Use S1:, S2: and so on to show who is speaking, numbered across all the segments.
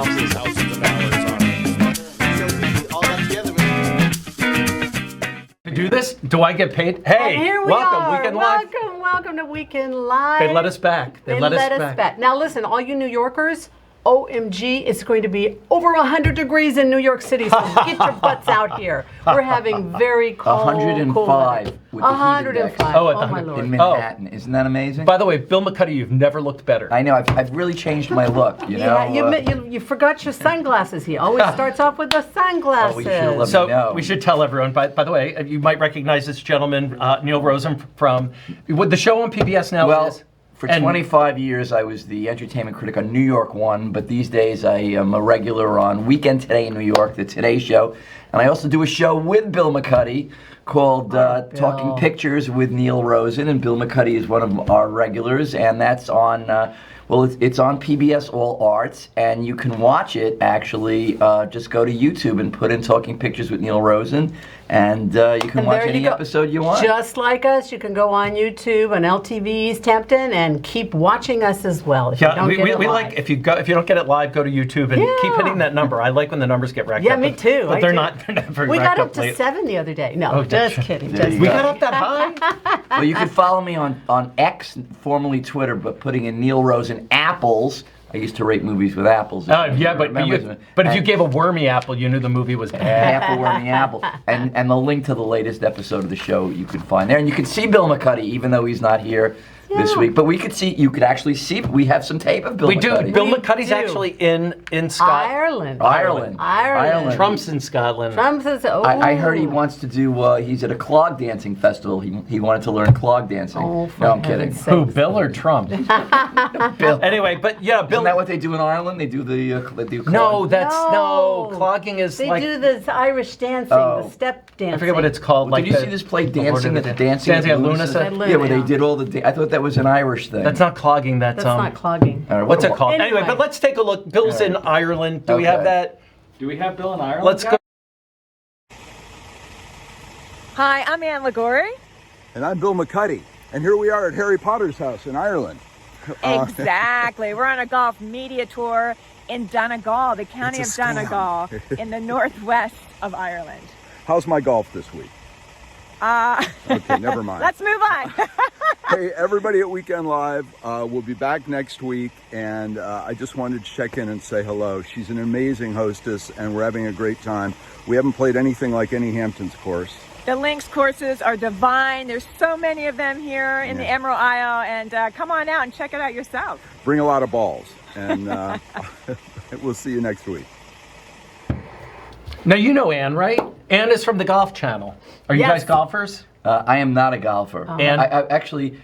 S1: houses of hours on it.
S2: So we all got together, man.
S1: To do this, do I get paid? Hey,
S3: And here we
S1: welcome,
S3: are.
S1: Weekend Live.
S3: Welcome to Weekend Live.
S1: They let us back. They let us back.
S3: Now listen, all you New Yorkers, OMG, it's going to be over 100 degrees in New York City, so get your butts out here. We're having very cold,
S4: 105
S3: cool weather.
S4: with the heat
S3: 105.
S4: index.
S1: Oh, at
S3: Oh,
S1: the
S3: my
S1: 100
S3: Lord.
S4: in Manhattan. Isn't that amazing?
S1: By the way, Bill McCuddy, you've never looked better.
S4: I know. I've really changed my look. You know.
S3: Yeah, you forgot your sunglasses. He always starts off with the sunglasses.
S4: Oh, we should let
S1: So
S4: know.
S1: we should tell everyone. By the way, you might recognize this gentleman, Neil Rosen, from the show on PBS now.
S4: Well,
S1: is,
S4: for
S1: and
S4: 25 years, I was the entertainment critic on New York One, but these days I am a regular on Weekend Today in New York, the Today Show. And I also do a show with Bill McCuddy called Talking Pictures with Neil Rosen, and Bill McCuddy is one of our regulars, and that's on, it's on PBS All Arts, and you can watch it, actually, just go to YouTube and put in Talking Pictures with Neil Rosen, and you can
S3: And
S4: watch
S3: there you
S4: any
S3: go.
S4: episode you want.
S3: Just like us, you can go on YouTube and LTV's Tempton and keep watching us as well. If you
S1: yeah,
S3: don't
S1: we
S3: get it
S1: like
S3: live.
S1: if you don't get it live, go to YouTube and keep hitting that number. I like when the numbers get racked
S3: Yeah,
S1: up.
S3: me too.
S1: But
S3: I
S1: they're
S3: do.
S1: not. They're never
S3: We
S1: racked
S3: got up to
S1: late.
S3: 7 the other day. No,
S1: Oh,
S3: just
S1: that's-
S3: kidding.
S4: There
S3: Just
S4: you
S1: We
S4: go.
S1: got up that high.
S4: Well, you can follow me on X, formerly Twitter, but putting in Neil Rosen apples. I used to rate movies with apples.
S1: Yeah, but if you gave a wormy apple, you knew the movie was bad.
S4: half a wormy apple, and the link to the latest episode of the show you can find there, and you can see Bill McCuddy even though he's not here this week. But you could actually see. We have some tape of Bill
S1: We do.
S4: McCuddy.
S1: Bill
S3: We
S1: McCuddy's
S3: do.
S1: actually in Scotland.
S4: Ireland.
S1: Trump's in Scotland.
S3: Trump says, oh.
S4: I heard he wants to do. He's at a clog dancing festival. He wanted to learn clog dancing.
S3: Oh, for
S4: no, I'm kidding.
S3: heaven's
S1: Who,
S3: sakes.
S1: Bill or Trump?
S4: Bill.
S1: Anyway, but yeah, Bill.
S4: Isn't that what they do in Ireland? They do they do clog?
S1: No, that's
S3: No.
S1: clogging is
S3: They
S1: like.
S3: do this Irish dancing,
S4: Oh.
S3: the step dancing.
S1: I forget what it's called.
S4: Did you see this play Dancing at
S1: Dancing at Luna?
S3: At Luna,
S4: Yeah, where they
S3: yeah.
S4: did all the. I thought that was an Irish thing.
S1: That's not clogging. That's
S3: That's not clogging.
S4: All right,
S1: What's it
S4: what-
S1: called?
S3: Anyway.
S1: Anyway, but let's take a look. Bill's in Ireland. Do we have
S4: Okay.
S1: that?
S5: Do we have Bill in Ireland?
S1: Let's go.
S6: Hi, I'm Ann Liguori.
S7: And I'm Bill McCuddy. And here we are at Harry Potter's house in Ireland.
S6: Exactly. We're on a golf media tour in Donegal, the county of
S7: It's a scam.
S6: Donegal, in the northwest of Ireland.
S7: How's my golf this week? Okay, never mind.
S6: Let's move on.
S7: Hey, everybody at Weekend Live, we'll be back next week, and I just wanted to check in and say hello. She's an amazing hostess, and we're having a great time. We haven't played anything like any Hamptons course.
S6: The links courses are divine. There's so many of them here in the Emerald Isle, and come on out and check it out yourself.
S7: Bring a lot of balls, and we'll see you next week.
S1: Now you know Ann, right? Ann is from the Golf Channel. Are you
S3: Yes.
S1: guys golfers?
S4: I am not a golfer.
S1: And-
S4: I actually,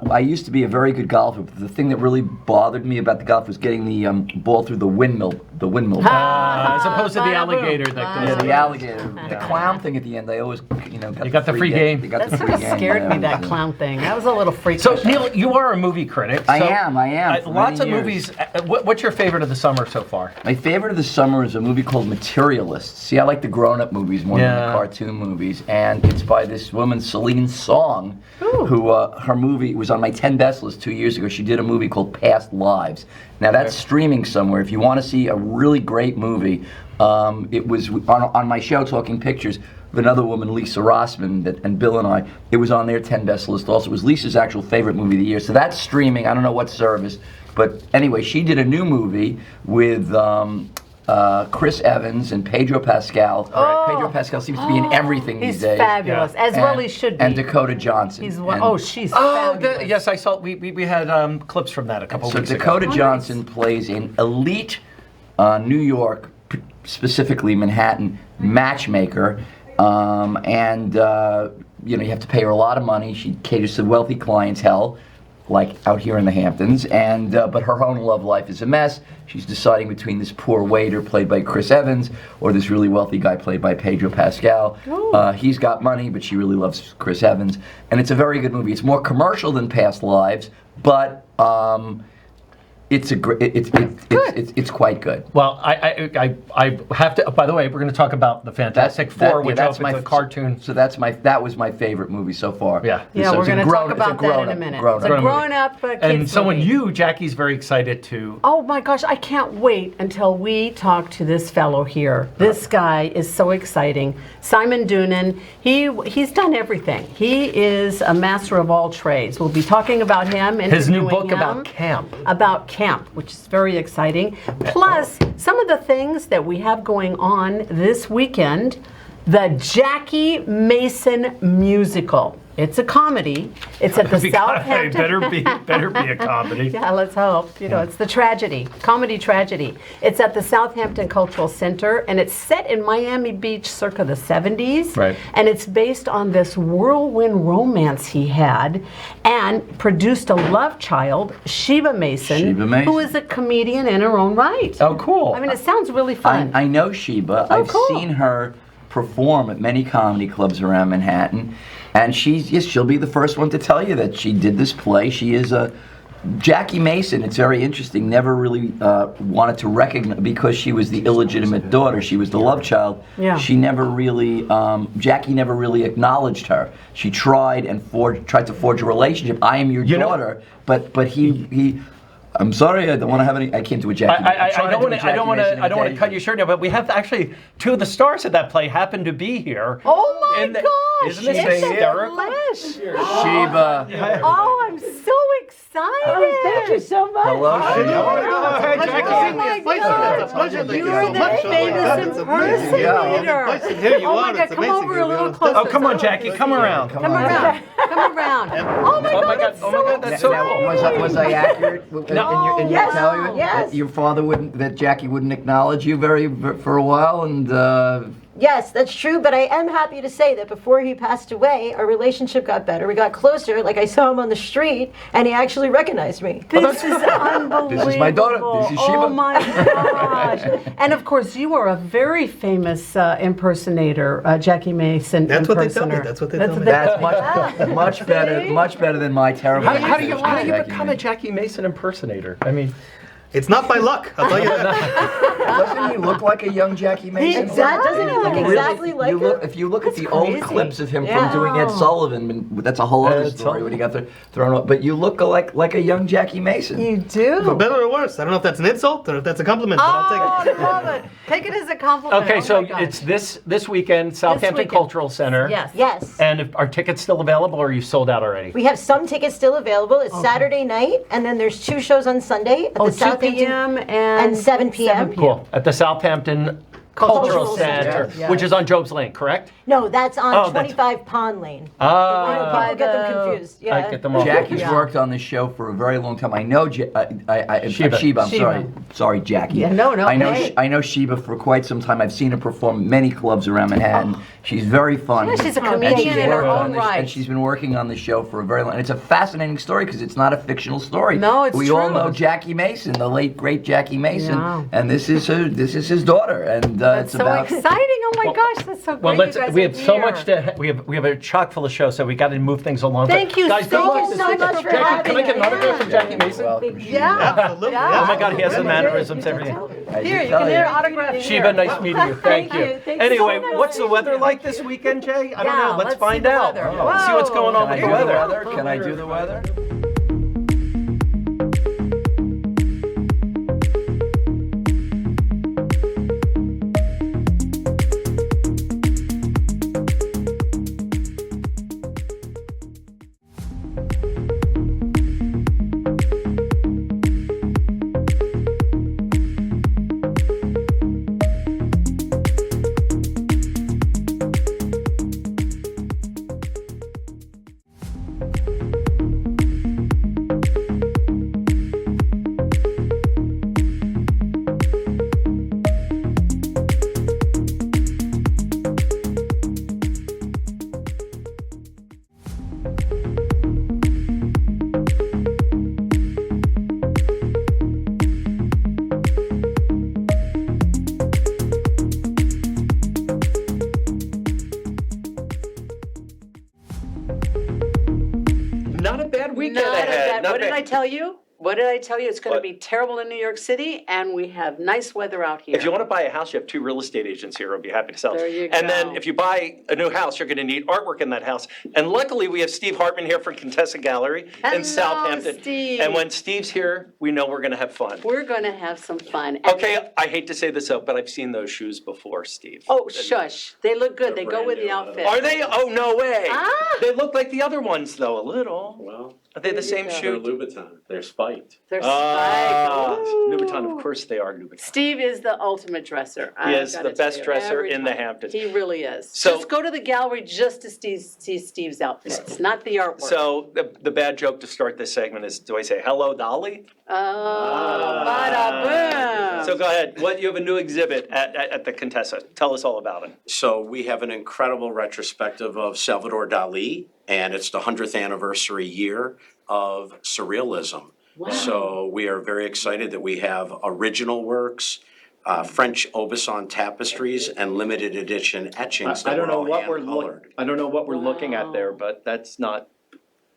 S4: I used to be a very good golfer, but the thing that really bothered me about the golf was getting the ball through the windmill.
S1: As opposed to the
S3: bada
S1: alligator
S3: boom.
S1: that
S4: Yeah,
S1: goes.
S4: the alligator. The
S1: Yeah.
S4: clown thing at the end, they always, got
S1: You got the free game.
S4: They got
S3: That
S4: the
S3: sort
S4: free
S3: of
S4: game.
S3: scared me,
S4: yeah,
S3: that
S4: so-
S3: clown thing. That was a little freakish.
S1: So Neil, you are a movie critic.
S4: I
S1: so,
S4: am. for
S1: Lots of
S4: many years.
S1: movies. What's your favorite of the summer so far?
S4: My favorite of the summer is a movie called Materialists. See, I like the grown-up movies more than
S1: Yeah.
S4: the cartoon movies, and it's by this woman, Celine Song, who her movie was on my 10 best list 2 years ago. She did a movie called Past Lives. Now that's streaming somewhere. If you want to see a really great movie, it was on my show, Talking Pictures, with another woman, Lisa Rossman, and Bill and I. It was on their 10 best list also. It was Lisa's actual favorite movie of the year. So that's streaming. I don't know what service. But anyway, she did a new movie with Chris Evans and Pedro Pascal. Pedro Pascal seems to be in everything
S3: He's
S4: these days.
S3: fabulous, as well he should be.
S4: And Dakota Johnson.
S3: She's
S4: And-
S3: she's
S1: Oh,
S3: fabulous.
S1: yes, I saw. We had clips from that a couple
S4: So
S1: weeks ago.
S4: Dakota Johnson plays an elite New York, specifically Manhattan, matchmaker, and you have to pay her a lot of money. She caters to wealthy clientele, like out here in the Hamptons, and but her own love life is a mess. She's deciding between this poor waiter played by Chris Evans or this really wealthy guy played by Pedro Pascal. He's got money, but she really loves Chris Evans, and it's a very good movie. It's more commercial than Past Lives, but It's it's quite good.
S1: Well, I have to. By the way, we're going to talk about the Fantastic Four, which opens a cartoon.
S4: So that was my favorite movie so far.
S1: Yeah.
S3: Yeah,
S4: So
S3: we're
S4: it's a
S3: going to talk
S4: grown- it's
S3: about that in a
S4: grown-up-
S3: minute.
S4: grown-up.
S3: It's a grown-up kids
S1: And someone
S3: movie.
S1: Jackie's very excited to.
S3: Oh my gosh, I can't wait until we talk to this fellow here. This guy is so exciting. Simon Doonan, he's done everything. He is a master of all trades. We'll be talking about him.
S1: His new
S3: interviewing
S1: book
S3: him
S1: about camp.
S3: About camp, which is very exciting. Plus, some of the things that we have going on this weekend, the Jackie Mason musical. It's a comedy. It's at the Southampton.
S1: better be a comedy.
S3: Yeah, let's hope. You know, it's the tragedy, comedy tragedy. It's at the Southampton Cultural Center, and it's set in Miami Beach circa the 70s.
S1: Right.
S3: And it's based on this whirlwind romance he had, and produced a love child, Sheba Mason,
S4: Sheba Mason.
S3: who is a comedian in her own right.
S1: Oh, cool.
S3: I mean, it sounds really fun.
S4: I know Sheba.
S3: Oh,
S4: I've
S3: cool.
S4: seen her perform at many comedy clubs around Manhattan, and she'll be the first one to tell you that she did this play. She is a Jackie Mason. It's very interesting. Never really wanted to recognize, because she was the illegitimate daughter. She was the love child.
S3: Yeah.
S4: She never really Jackie never really acknowledged her. She tried to forge a relationship. I am your daughter, but he. I'm sorry, I don't want to have any. I can't do a Jackie.
S1: I don't want to cut you short now, but we have actually two of the stars of that play happen to be here.
S3: Oh my gosh!
S1: Isn't this
S3: it's
S1: hysterical?
S3: a flash.
S4: Sheba.
S3: Oh, I'm so excited!
S6: Thank you so much.
S4: Hello, Sheba.
S3: Oh my God!
S2: It's a pleasure. Thank you
S3: You're
S2: so
S3: the
S2: much.
S3: famous
S2: It's amazing. Yeah, all the
S3: impersonator.
S2: places here you
S3: Oh my
S2: are,
S3: God!
S2: it's
S3: Come
S2: amazing.
S3: over a little
S2: You're
S3: closer.
S1: Oh, come on, Jackie, come around.
S3: Come around. Come around. Oh my God! That's
S1: oh my God, that's so
S4: Now,
S1: cool.
S4: was I accurate in your telling
S6: yes.
S4: that your father that Jackie wouldn't acknowledge you for a while, and
S5: Yes, that's true, but I am happy to say that before he passed away, our relationship got better. We got closer, like I saw him on the street, and he actually recognized me.
S3: This is unbelievable.
S4: This is my daughter. This is Sheba.
S3: Oh my gosh! And of course, you are a very famous impersonator, Jackie Mason.
S2: That's what they tell me.
S3: impersonator.
S2: That's what they tell me.
S4: that's much better than my terrible.
S1: How do you
S4: imitation of Jackie
S1: become a Jackie Mason impersonator? I mean,
S2: It's not by luck, I'll tell you that.
S4: Doesn't he look like a young Jackie Mason?
S5: Doesn't he look exactly like him?
S4: If you look at the
S3: That's
S4: old
S3: crazy.
S4: clips of him
S5: Yeah.
S4: from doing Ed Sullivan, that's a whole other
S1: Ed
S4: story when he got thrown up. But you look like a young Jackie Mason.
S3: You do.
S2: For better or worse, I don't know if that's an insult or if that's a compliment, but I'll take it.
S3: Oh, I love it. Take it as a compliment.
S1: okay,
S3: Oh
S1: so
S3: my God.
S1: it's this weekend, Southampton
S3: weekend.
S1: Cultural Center.
S3: Yes.
S5: Yes.
S1: And are tickets still available, or are you sold out already?
S5: We have some tickets still available. It's Saturday night, and then there's 2 shows on Sunday at the
S3: 2
S5: Southampton
S3: p.m.
S5: and 7 p.m.
S1: Cool. At the Southampton Cultural
S5: Cultural
S1: Center,
S5: Center,
S3: yes.
S1: which is on Job's Lane, correct?
S5: No, that's on
S1: Oh, that's-
S5: 25 Pond Lane.
S1: Ah,
S5: People get them confused. Yeah.
S1: I get them all.
S4: Jackie's
S3: Yeah.
S4: worked on this show for a very long time. I know
S1: Sheba.
S4: Sheba. I'm
S3: Sheba.
S4: sorry, Jackie.
S3: Yeah, no,
S4: I know
S3: hey.
S4: I know Sheba for quite some time. I've seen her perform at many clubs around Manhattan. She's very fun.
S3: Yeah, she's a
S4: And
S3: comedian
S4: she's
S3: in her
S4: worked
S3: own
S4: on this-
S3: right.
S4: And she's been working on the show for a very long. And it's a fascinating story because it's not a fictional story.
S3: No, it's
S4: We all
S3: true.
S4: know Jackie Mason, the late great Jackie Mason,
S3: Yeah.
S4: and this is his daughter, and
S3: That's
S4: it's
S3: so
S4: about.
S3: exciting! Oh my gosh, that's so great.
S1: Well,
S3: you guys
S1: we
S3: are
S1: have so
S3: here.
S1: much to we have a chock full of shows, so we got to move things along.
S3: Thank you
S1: guys,
S3: so
S1: good luck this
S3: much
S1: weekend.
S3: for
S1: Jackie,
S3: having
S1: can I get an
S3: us.
S1: autograph from Jackie Mason?
S4: Welcome, Sheba.
S3: Yeah.
S2: Absolutely.
S3: Yeah.
S1: Oh my God, he has the mannerisms, everything.
S4: I
S3: Here,
S4: did
S3: you
S4: tell
S3: can
S4: you.
S3: hear autograph.
S1: Shiva, nice meeting you. Thank you.
S5: Thanks
S1: Anyway,
S5: so much.
S1: what's the weather like this weekend, Jay? I don't
S3: Yeah,
S1: know. Let's
S3: let's
S1: find
S3: see the
S1: out.
S3: weather.
S1: Let's see what's going on
S4: Can I
S1: with
S4: do
S1: the weather.
S4: Can I do the weather? Not a bad weekend
S3: Not
S1: ahead.
S3: bad. What did I tell you? What did I tell you? It's going to be terrible in New York City, and we have nice weather out here.
S1: If you want to buy a house, you have 2 real estate agents here who'll be happy to sell it.
S3: There you
S1: And
S3: go.
S1: then if you buy a new house, you're going to need artwork in that house. And luckily, we have Steve Hartman here from Contessa Gallery
S3: Hello,
S1: in Southampton.
S3: Steve.
S1: And when Steve's here, we know we're going to have fun.
S3: We're going to have some fun. And-
S1: Okay, I hate to say this out, but I've seen those shoes before, Steve.
S3: Oh, shush. They look good. They go with the outfit.
S1: Are they? Oh, no way.
S3: Ah.
S1: They look like the other ones, though, a little.
S8: Well,
S1: Are they the same
S3: go.
S8: they're
S1: shoe?
S8: Louboutin. They're spiked.
S3: They're
S1: Ah,
S3: spiked. Ooh.
S1: Louboutin, of course they are Louboutin.
S3: Steve is the ultimate dresser.
S1: He
S3: I've
S1: is
S3: gotta
S1: the
S3: tell
S1: best
S3: you,
S1: dresser
S3: every
S1: in the
S3: time.
S1: Hamptons.
S3: He really is.
S1: So-
S3: just go to the gallery just to see Steve's outfits, not the artwork.
S1: So the bad joke to start this segment is, do I say, hello, Dolly?
S3: Oh, bada boom.
S1: So go ahead. You have a new exhibit at the Contessa. Tell us all about it.
S8: So we have an incredible retrospective of Salvador Dali, and it's the 100th anniversary year of surrealism.
S3: Wow.
S8: So we are very excited that we have original works, French Aubusson tapestries, and limited edition etchings
S1: I
S8: that
S1: don't
S8: were
S1: know
S8: all
S1: what we're
S8: hand-colored.
S1: I don't know what we're looking at there,
S3: Wow.
S1: but that's not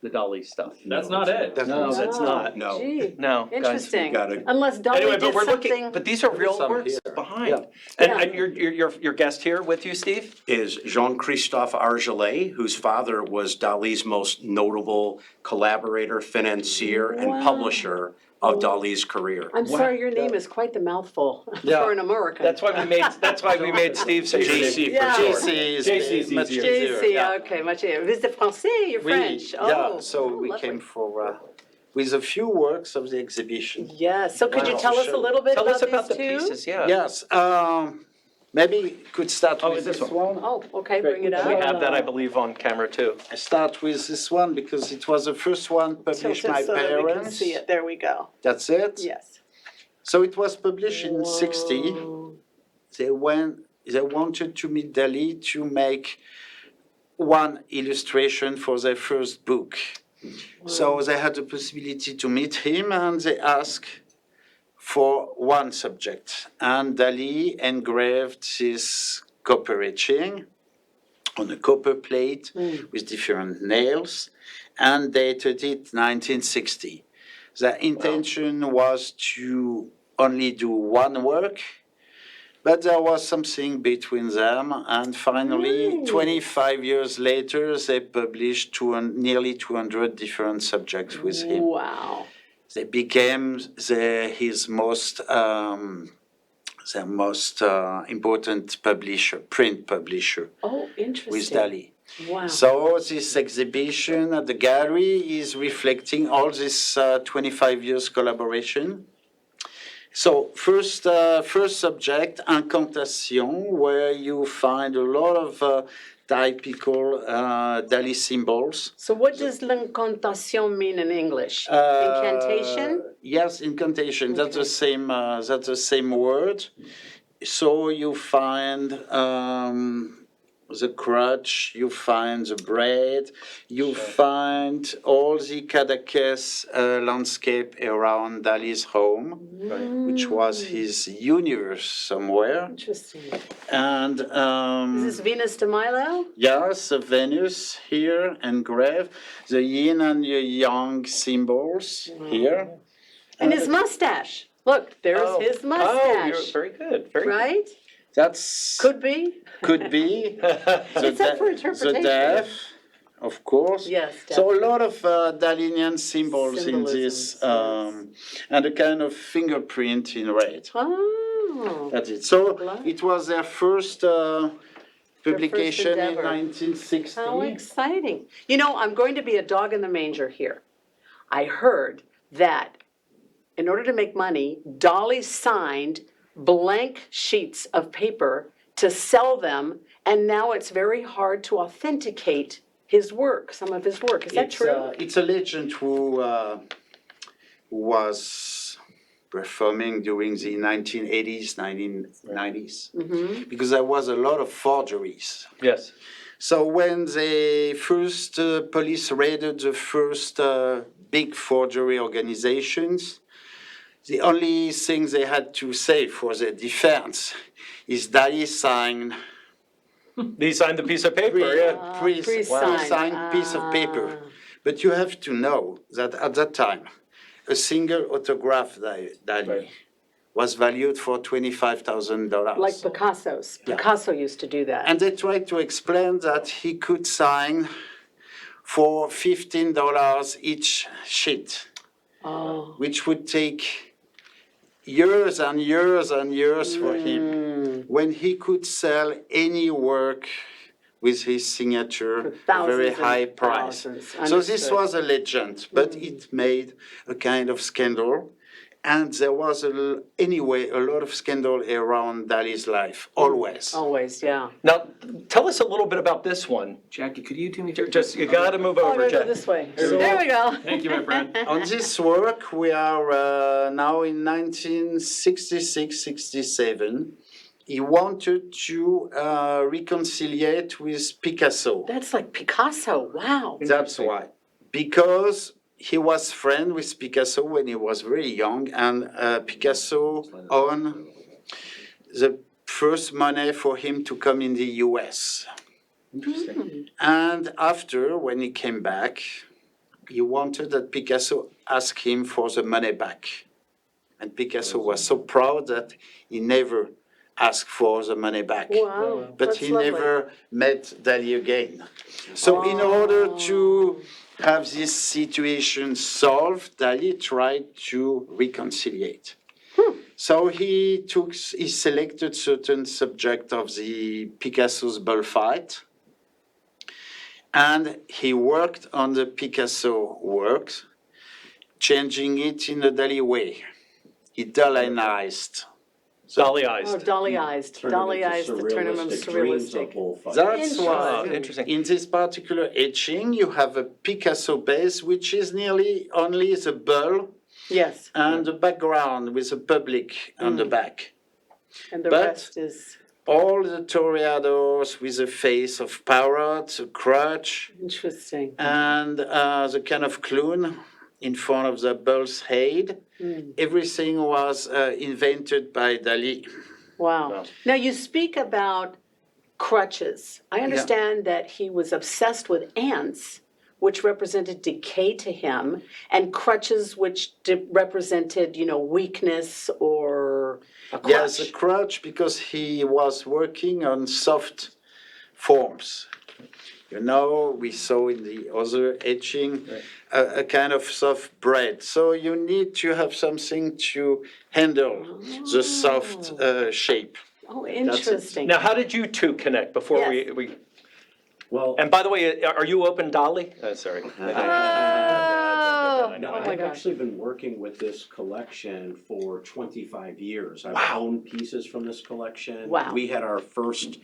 S1: the Dolly stuff.
S9: That's not it.
S1: No, that's not.
S8: No.
S3: Gee,
S1: No, guys,
S3: interesting.
S8: gotta-
S3: Unless Dolly
S1: Anyway,
S3: did
S1: but we're
S3: something.
S1: looking. But these are real
S9: some
S1: works
S9: here.
S1: behind.
S8: Yeah.
S1: And your guest here with you, Steve?
S8: Is Jean-Christophe Argelet, whose father was Dali's most notable collaborator, financier, and
S3: Wow.
S8: publisher of Dali's career.
S3: I'm sorry, your name is quite the mouthful
S1: Yeah.
S3: for an American.
S1: That's why we made Steve say
S8: JC for
S3: Yeah.
S8: short.
S9: JC is
S1: JC's
S9: much
S1: easier.
S9: easier.
S3: JC,
S1: yeah.
S3: okay, much easier. Is it Francais? You're French.
S9: Yeah,
S3: Oh,
S9: so we
S3: lovely.
S9: came for with a few works of the exhibition.
S3: Yes, so could you
S9: Wow.
S3: tell us a little bit
S1: Tell
S3: about
S1: us about the
S3: these two?
S1: pieces. Yeah.
S9: Yes, maybe could start
S1: Oh,
S9: with
S1: is this
S9: this
S1: one?
S9: one.
S3: Oh, okay, bring it up.
S1: We have that, I believe, on camera too.
S9: I start with this one because it was the first one published
S3: Tilt it
S9: by
S3: so that we can
S9: parents.
S3: see it. There we go.
S9: That's it.
S3: Yes.
S9: So it was published in '60.
S3: Whoa.
S9: They wanted to meet Dali to make one illustration for their first book. So they had the possibility to meet him and they asked for one subject. And Dali engraved this copper etching on a copper plate with different nails and dated it 1960. The intention was to only do one work, but there was something between them, and finally, 25 years later, they published nearly 200 different subjects with him.
S3: Wow.
S9: They became his most important publisher, print publisher,
S3: Oh,
S9: with
S3: interesting.
S9: Dali.
S3: Wow.
S9: So this exhibition at the gallery is reflecting all this 25 years collaboration. So first subject, Incantation, where you find a lot of typical Dali symbols.
S3: So what does l'incantation mean in English? Incantation?
S9: Yes, incantation. That's
S3: Okay.
S9: the same. That's the same word. So you find the crutch. You find the bread. You find all the Cadaqués landscape around Dali's home, which was his universe somewhere.
S3: Interesting.
S9: And
S3: Is this Venus de Milo?
S9: yes, the Venus here engraved, the yin and the yang symbols here.
S3: And his mustache. Look, there's his
S1: Oh,
S3: mustache.
S1: you're very good. Very
S3: Right?
S9: That's
S3: Could be.
S9: could be
S3: It's up for
S9: the
S3: interpretation.
S9: death, of course.
S3: Yes,
S9: So a lot of Dalinian symbols in this,
S3: Symbolisms,
S9: and a kind of fingerprint in red.
S3: Oh.
S9: That's it. So
S3: Lovely.
S9: it was their first publication in
S3: endeavor.
S9: 1960.
S3: How exciting. You know, I'm going to be a dog in the manger here. I heard that in order to make money, Dali signed blank sheets of paper to sell them, and now it's very hard to authenticate his work, some of his work. Is that true?
S9: It's a legend who was performing during the 1980s, 1990s, because there was a lot of forgeries.
S1: Yes.
S9: So when the first police raided the first big forgery organizations, the only thing they had to say for their defense is Dali signed
S1: He signed the piece of paper. Yeah.
S3: pre-signed.
S9: pre-signed piece of paper. But you have to know that at that time, a single autograph Dali was valued for $25,000.
S3: Like Picasso's. Picasso used to do that.
S9: And they tried to explain that he could sign for $15 each sheet, which would take years and years and years for him, when he could sell any work with his signature, a very high price. So this was a legend, but it made a kind of scandal. And there was, anyway, a lot of scandal around Dali's life, always.
S3: Always, yeah.
S1: Now, tell us a little bit about this one.
S2: Jackie, could you do me?
S1: Just, you gotta move
S3: Oh,
S1: over,
S3: no,
S1: Jack.
S3: this way. There we go.
S2: Thank you, my friend.
S9: On this work, we are now in 1966-67. He wanted to reconciliate with Picasso.
S3: That's like Picasso. Wow.
S9: That's why. Because he was friend with Picasso when he was very young, and Picasso owned the first money for him to come in the US. And after, when he came back, he wanted that Picasso ask him for the money back. And Picasso was so proud that he never asked for the money back.
S3: Wow.
S9: But
S3: That's
S9: he
S3: lovely.
S9: never met Dali again. So in order to have this situation solved, Dali tried to reconciliate. So he selected certain subject of the Picasso's bullfight, and he worked on the Picasso works, changing it in a Dali way. He Dalianized.
S1: Dollyized.
S3: Oh, Dollyized. Dollyized, the tournament of surrealistic.
S9: That's why
S1: Interesting.
S9: in this particular etching you have a Picasso base, which is nearly only the bull
S3: Yes.
S9: and the background with the public on the back.
S3: And the
S9: But-
S3: rest is
S9: All the toreadors with a face of parrot, a crutch,
S3: interesting.
S9: and the kind of clown in front of the bull's head. Everything was invented by Dali.
S3: Wow. Now you speak about crutches. I understand that he was obsessed with ants, which represented decay to him, and crutches, which represented, weakness or a crutch.
S9: Yes, a crutch, because he was working on soft forms. We saw in the other etching a kind of soft bread. So you need to have something to handle the soft shape.
S3: Oh, interesting.
S1: Now, how did you two connect before
S3: Yes.
S1: we?
S8: Well,
S1: And by the way, are you open, Dolly? Sorry.
S3: Oh,
S8: no,
S3: oh my
S8: I've
S3: gosh.
S8: actually been working with this collection for 25 years. I've owned pieces from this collection.
S3: Wow.
S8: We had our first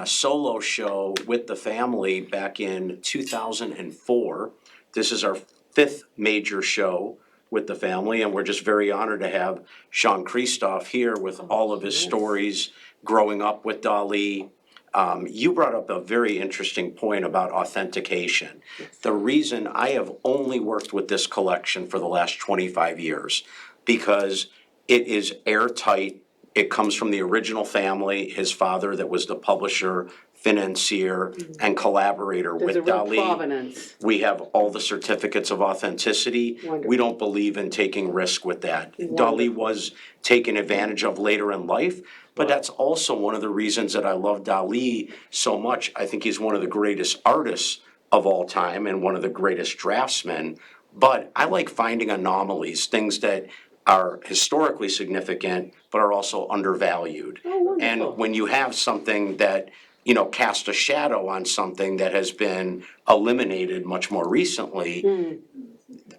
S8: solo show with the family back in 2004. This is our 5th major show with the family, and we're just very honored to have Sean Christoph here with all of his stories growing up with Dali. You brought up a very interesting point about authentication. The reason I have only worked with this collection for the last 25 years, because it is airtight. It comes from the original family, his father that was the publisher, financier, and collaborator
S3: There's a
S8: with
S3: real
S8: Dali.
S3: provenance.
S8: We have all the certificates of authenticity.
S3: Wonderful.
S8: We don't believe in taking risk with that. Dali was taken advantage of later in life, but that's also one of the reasons that I love Dali so much. I think he's one of the greatest artists of all time and one of the greatest draftsmen. But I like finding anomalies, things that are historically significant but are also undervalued. And when you have something that cast a shadow on something that has been eliminated much more recently,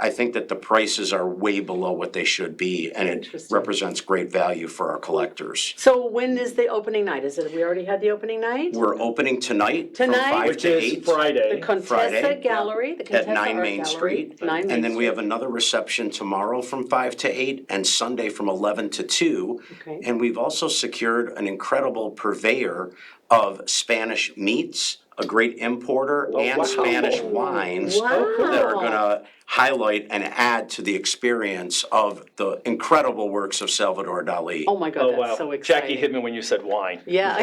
S8: I think that the prices are way below what they should be, and it
S3: Interesting.
S8: represents great value for our collectors.
S3: So when is the opening night? We already had the opening night?
S8: We're opening tonight from
S3: Tonight?
S8: 5
S1: Which
S8: to
S1: is
S8: 8.
S1: Friday.
S3: The Contessa
S8: Friday,
S3: Gallery, the
S8: At
S3: Contessa
S8: 9
S3: Art
S8: Main
S3: Gallery,
S8: Street.
S3: 9 Main
S8: And then we
S3: Street.
S8: have another reception tomorrow from 5 to 8 and Sunday from 11 to 2.
S3: Okay.
S8: And we've also secured an incredible purveyor of Spanish meats, a great importer, and
S1: wow.
S8: Spanish wines
S3: Wow.
S8: that are going to highlight and add to the experience of the incredible works of Salvador Dali.
S3: Oh my God,
S1: Oh,
S3: that's
S1: wow.
S3: so exciting.
S1: Jackie hit me when you said wine.
S3: Yeah.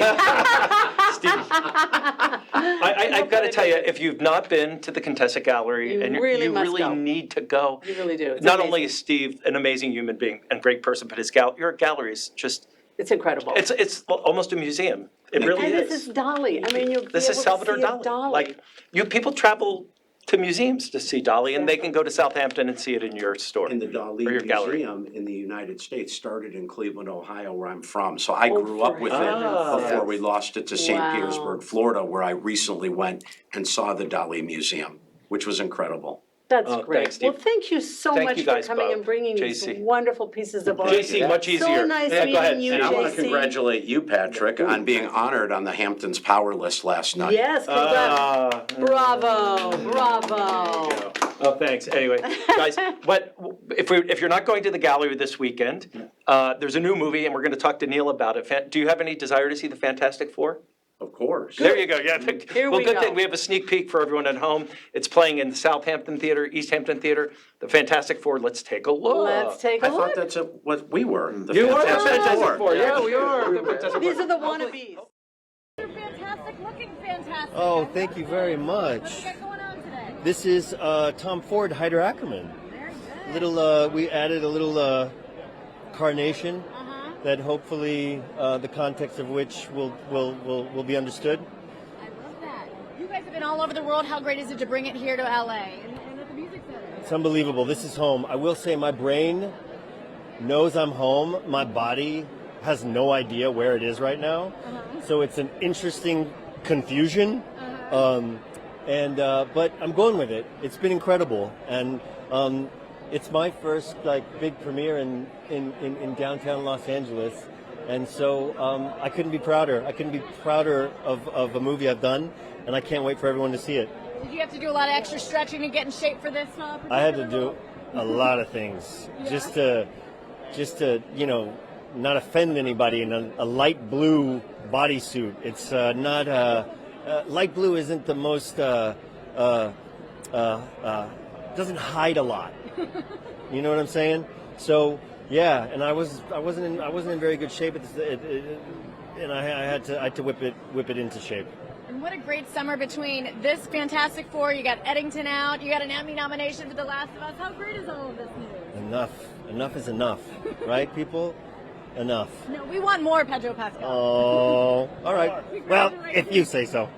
S1: I've got to tell you, if you've not been to the Contessa Gallery,
S3: You
S1: and
S3: really
S1: you
S3: must
S1: really
S3: go.
S1: need to go.
S3: You really do. It's
S1: Not
S3: amazing.
S1: only is Steve an amazing human being and great person, but your gallery is just,
S3: It's incredible.
S1: it's almost a museum. It really
S3: and
S1: is.
S3: this is Dolly. I mean, you'll
S1: This
S3: be
S1: is
S3: able to
S1: Salvador
S3: see a
S1: Dali.
S3: Dolly.
S1: Like, people travel to museums to see Dali, and they can go to Southampton and see it in your store.
S8: And the Dali
S1: or your gallery.
S8: Museum in the United States started in Cleveland, Ohio, where I'm from. So I
S3: Oh,
S8: grew up with it
S1: Ah.
S8: before we lost it to St.
S3: Wow.
S8: Petersburg, Florida, where I recently went and saw the Dali Museum, which was incredible.
S3: That's
S1: Oh,
S3: great.
S1: thanks, Steve.
S3: Well, thank you so
S1: Thank
S3: much
S1: you
S3: for
S1: guys
S3: coming
S1: both.
S3: and bringing
S1: JC.
S3: these wonderful pieces of art.
S1: JC, much easier.
S3: So nice
S1: Yeah, go ahead.
S3: meeting you,
S8: And I want to
S3: JC.
S8: congratulate you, Patrick, on being honored on the Hamptons Power List last night.
S3: Yes, congrats. Bravo, bravo.
S1: Oh, thanks. Anyway, guys, if you're not going to the gallery this weekend, there's a new movie, and we're going to talk to Neil about it. Do you have any desire to see the Fantastic Four?
S8: Of course.
S1: There you go. Yeah.
S3: Here
S1: Well,
S3: we
S1: good
S3: go.
S1: thing we have a sneak peek for everyone at home. It's playing in the Southampton Theater, East Hampton Theater, the Fantastic Four. Let's take a look.
S3: Let's take
S8: I
S3: a
S8: thought
S3: look.
S8: that's what we were. The
S1: You are the
S8: Fantastic
S1: Fantastic
S8: Four.
S1: Four. Yeah, we are. the Fantastic
S3: These
S1: Four.
S3: are the wannabes.
S6: Fantastic looking, fantastic.
S2: Oh, thank you very much.
S6: What do you got going on today?
S2: This is Tom Ford, Hyder Ackerman. We added a little carnation that hopefully the context of which will be understood.
S10: I love that. You guys have been all over the world. How great is it to bring it here to LA and at the Music Center?
S2: It's unbelievable. This is home. I will say my brain knows I'm home. My body has no idea where it is right now. So it's an interesting confusion. But I'm going with it. It's been incredible. And it's my first big premiere in downtown Los Angeles. And so I couldn't be prouder. I couldn't be prouder of a movie I've done. And I can't wait for everyone to see it.
S10: Did you have to do a lot of extra stretching to get in shape for this?
S2: I had to do a lot of things just to not offend anybody in a light blue bodysuit. It's not light blue isn't the most doesn't hide a lot. You know what I'm saying? So yeah, and I wasn't in very good shape and I had to whip it into shape.
S10: And what a great summer between this Fantastic Four. You got Eddington out. You got an Emmy nomination for The Last of Us. How great is all of this news?
S2: Enough is enough, right, people? Enough.
S10: No, we want more, Pedro Pascal.
S2: Oh, all right. Well, if you say so.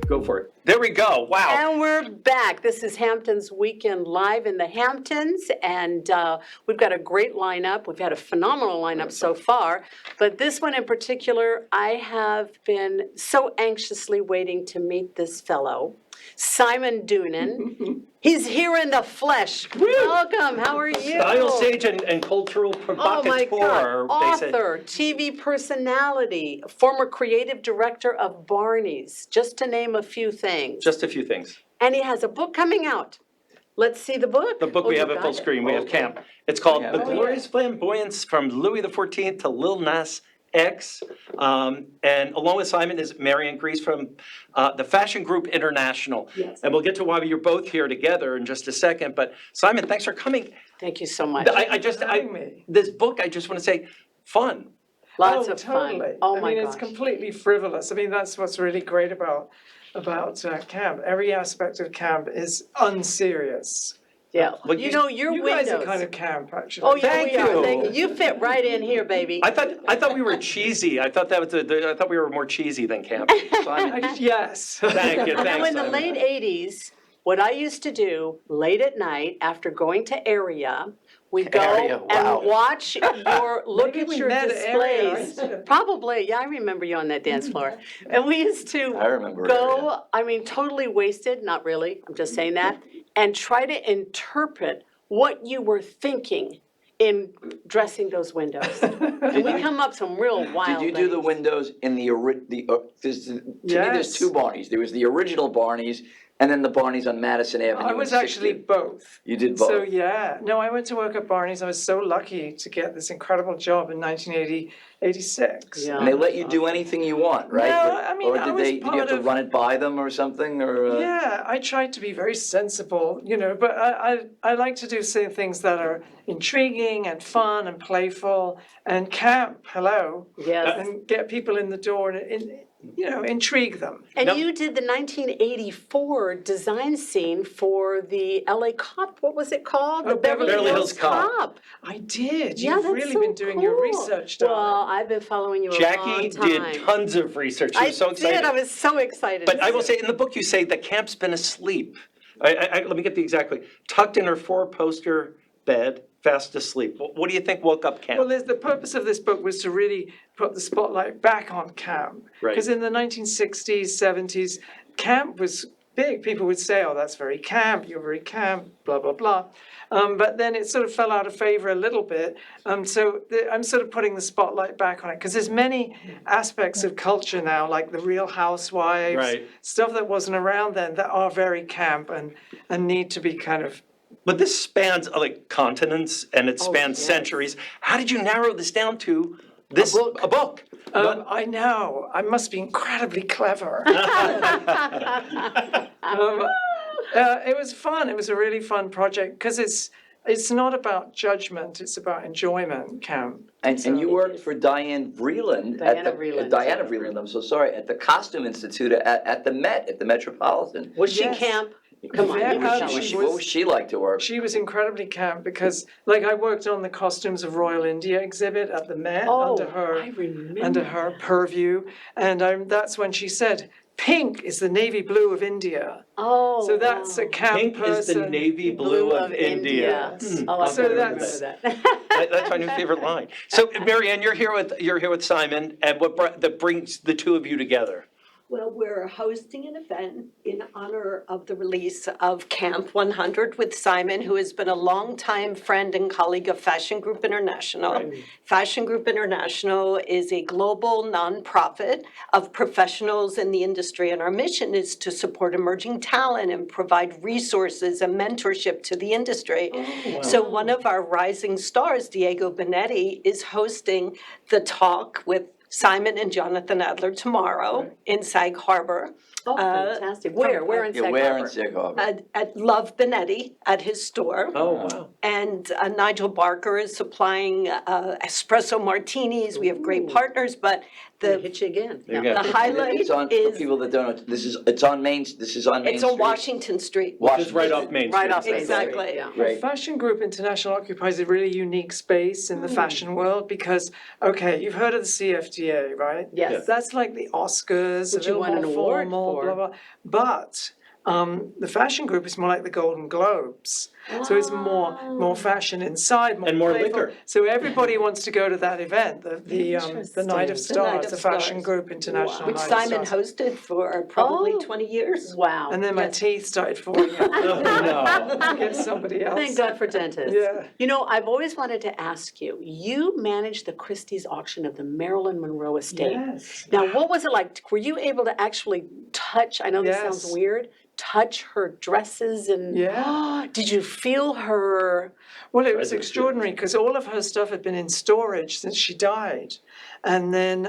S1: Go for it. There we go. Wow.
S3: And we're back. This is Hamptons Weekend Live in the Hamptons, and we've got a great lineup. We've had a phenomenal lineup so far, but this one in particular, I have been so anxiously waiting to meet this fellow, Simon Doonan. He's here in the flesh. Welcome. How are you?
S1: Style sage and cultural
S3: Oh my
S1: provocateur.
S3: God!
S1: They say.
S3: Author, TV personality, former creative director of Barney's, just to name a few things.
S1: Just a few things.
S3: And he has a book coming out. Let's see the book.
S1: The book
S3: Oh,
S1: we
S3: you
S1: have at
S3: got
S1: full
S3: it.
S1: screen. We have Camp. It's called The Glorious Flamboyance from Louis XIV to Lil Nas X. And along with Simon is Marianne Grease from the Fashion Group International.
S3: Yes.
S1: And we'll get to why you're both here together in just a second. But Simon, thanks for coming.
S3: Thank you so much.
S1: This book, I just want to say, fun.
S3: Lots
S11: Oh,
S3: of fun.
S11: totally.
S3: Oh
S11: I
S3: my
S11: mean,
S3: gosh.
S11: it's completely frivolous. I mean, that's what's really great about camp. Every aspect of camp is unserious.
S3: Yeah.
S1: Well,
S3: you know, your
S11: you
S3: windows.
S11: guys are kind of camp, actually.
S3: Oh, yeah,
S1: Thank
S3: we are.
S1: you.
S3: Thank you. You fit right in here, baby.
S1: I thought we were cheesy. I thought I thought we were more cheesy than campy. Simon,
S11: Yes.
S1: thank you.
S3: Now,
S1: Thanks,
S3: in the
S1: Simon.
S3: late 80s, what I used to do late at night after going to Area, we'd go
S4: Area, wow.
S3: and watch look
S11: Maybe
S3: at
S11: we
S3: your
S11: met at Area.
S3: displays. Probably, yeah, I remember you on that dance floor. And we used to
S4: I remember
S3: go, I mean, totally wasted, not really, I'm just saying that, and try to interpret what you were thinking in dressing those windows. And we come up some real wild
S4: Did you do the
S3: things.
S4: windows in the to me, there's
S11: Yes.
S4: two Barneys. There was the original Barneys, and then the Barneys on Madison Avenue.
S11: I
S4: in
S11: was actually
S4: 60.
S11: both.
S4: You did both.
S11: So yeah, no, I went to work at Barney's. I was so lucky to get this incredible job in 1986.
S3: Yeah.
S4: And they let you do anything you want, right?
S11: No, I mean,
S4: or
S11: I
S4: did
S11: was
S4: did you have
S11: part
S4: to
S11: of-
S4: run it by them or something, or?
S11: Yeah, I tried to be very sensible, but I like to do things that are intriguing and fun and playful and camp. Hello,
S3: Yes.
S11: and get people in the door and intrigue them.
S3: And
S1: Now-
S3: you did the 1984 design scene for the LA Cop. What was it called?
S11: Oh,
S3: The
S11: Beverly
S1: Hills Cop.
S11: I did.
S3: Yeah,
S11: You've
S3: that's
S11: really
S3: so
S11: been doing your
S3: cool.
S11: research,
S3: Well,
S11: darling.
S3: I've been following you a long
S1: Jackie
S3: time.
S1: did tons of research. She
S3: I
S1: was so excited.
S3: did. I was so excited.
S1: But I will say, in the book, you say the camp's been asleep. Let me get the exactly. Tucked in her four-poster bed, fast asleep. What do you think woke up camp?
S11: Well, the purpose of this book was to really put the spotlight back on camp.
S1: Right.
S11: Because in the 1960s, 70s, camp was big. People would say, oh, that's very camp, you're very camp, blah, blah, blah. But then it sort of fell out of favor a little bit. I'm sort of putting the spotlight back on it because there's many aspects of culture now, like the Real Housewives,
S1: Right.
S11: stuff that wasn't around then that are very camp and need to be kind of.
S1: But this spans like continents and it spans centuries. How did you narrow this down to this a book?
S11: I know. I must be incredibly clever. It was fun. It was a really fun project because it's not about judgment. It's about enjoyment. Camp.
S4: And you worked for Diane Vreeland.
S3: Diana Vreeland.
S4: Diana Vreeland, I'm so sorry, at the Costume Institute at the Met, at the Metropolitan.
S3: Was she
S11: Yes.
S3: camp? Come on,
S11: Yeah,
S3: you tell
S11: she
S3: us.
S4: What was she like to work?
S11: She was incredibly camp because, I worked on the Costumes of Royal India exhibit at the Met
S3: Oh,
S11: under her
S3: I remember.
S11: under her purview, and that's when she said, "Pink is the navy blue of India."
S3: Oh,
S11: So that's a
S3: wow.
S11: camp
S1: Pink
S11: person.
S1: is the navy blue of India.
S3: Oh, I
S11: So
S3: remember
S11: that's-
S3: that.
S1: That's my new favorite line. So, Marianne, you're here with Simon, and that brings the two of you together?
S12: Well, we're hosting an event in honor of the release of Camp 100 with Simon, who has been a longtime friend and colleague of Fashion Group International. Fashion Group International is a global nonprofit of professionals in the industry, and our mission is to support emerging talent and provide resources and mentorship to the industry. So one of our rising stars, Diego Benetti, is hosting the talk with Simon and Jonathan Adler tomorrow in Sag Harbor.
S3: Oh, fantastic. Where? Where in
S4: Yeah,
S3: Sag
S4: where in
S3: Harbor?
S4: Sag Harbor?
S12: At Love Benetti at his store.
S1: Oh, wow.
S12: And Nigel Barker is supplying espresso martinis. We have great partners, but
S3: They
S12: the
S3: hit you again.
S1: There you
S3: Yeah.
S1: go.
S12: the highlight
S4: It's on, for
S12: is,
S4: people that don't know, this is on Main Street.
S12: it's on Washington Street.
S1: Just right off Main Street.
S3: Right off Main Street,
S12: Exactly.
S3: yeah.
S4: Right.
S11: Fashion Group International occupies a really unique space in the fashion world because, okay, you've heard of the CFDA, right?
S3: Yes.
S11: That's like the Oscars,
S3: Which
S11: a
S3: you
S11: little
S3: won
S11: more
S3: an award
S11: formal,
S3: for.
S11: blah, blah. But the Fashion Group is more like the Golden Globes. So it's more fashion inside, more
S1: And more
S11: playful.
S1: liquor.
S11: So everybody wants to go to that event, the Night of
S3: Interesting.
S11: Stars,
S12: of
S11: the Fashion
S12: Stars.
S11: Group International
S12: Which
S11: Night
S12: Simon
S11: of Stars.
S12: hosted for probably
S3: Oh.
S12: 20 years.
S3: Wow.
S11: And then my teeth started falling out.
S1: Oh, no.
S11: Get somebody else.
S3: Thank God for dentists.
S11: Yeah.
S3: You know, I've always wanted to ask you, you managed the Christie's auction of the Marilyn Monroe estate.
S11: Yes.
S3: Now, what was it like? Were you able to actually touch, I know this sounds
S11: Yes.
S3: weird, touch her dresses and
S11: Yeah.
S3: did you feel her?
S11: Well, it was extraordinary because all of her stuff had been in storage since she died. And then,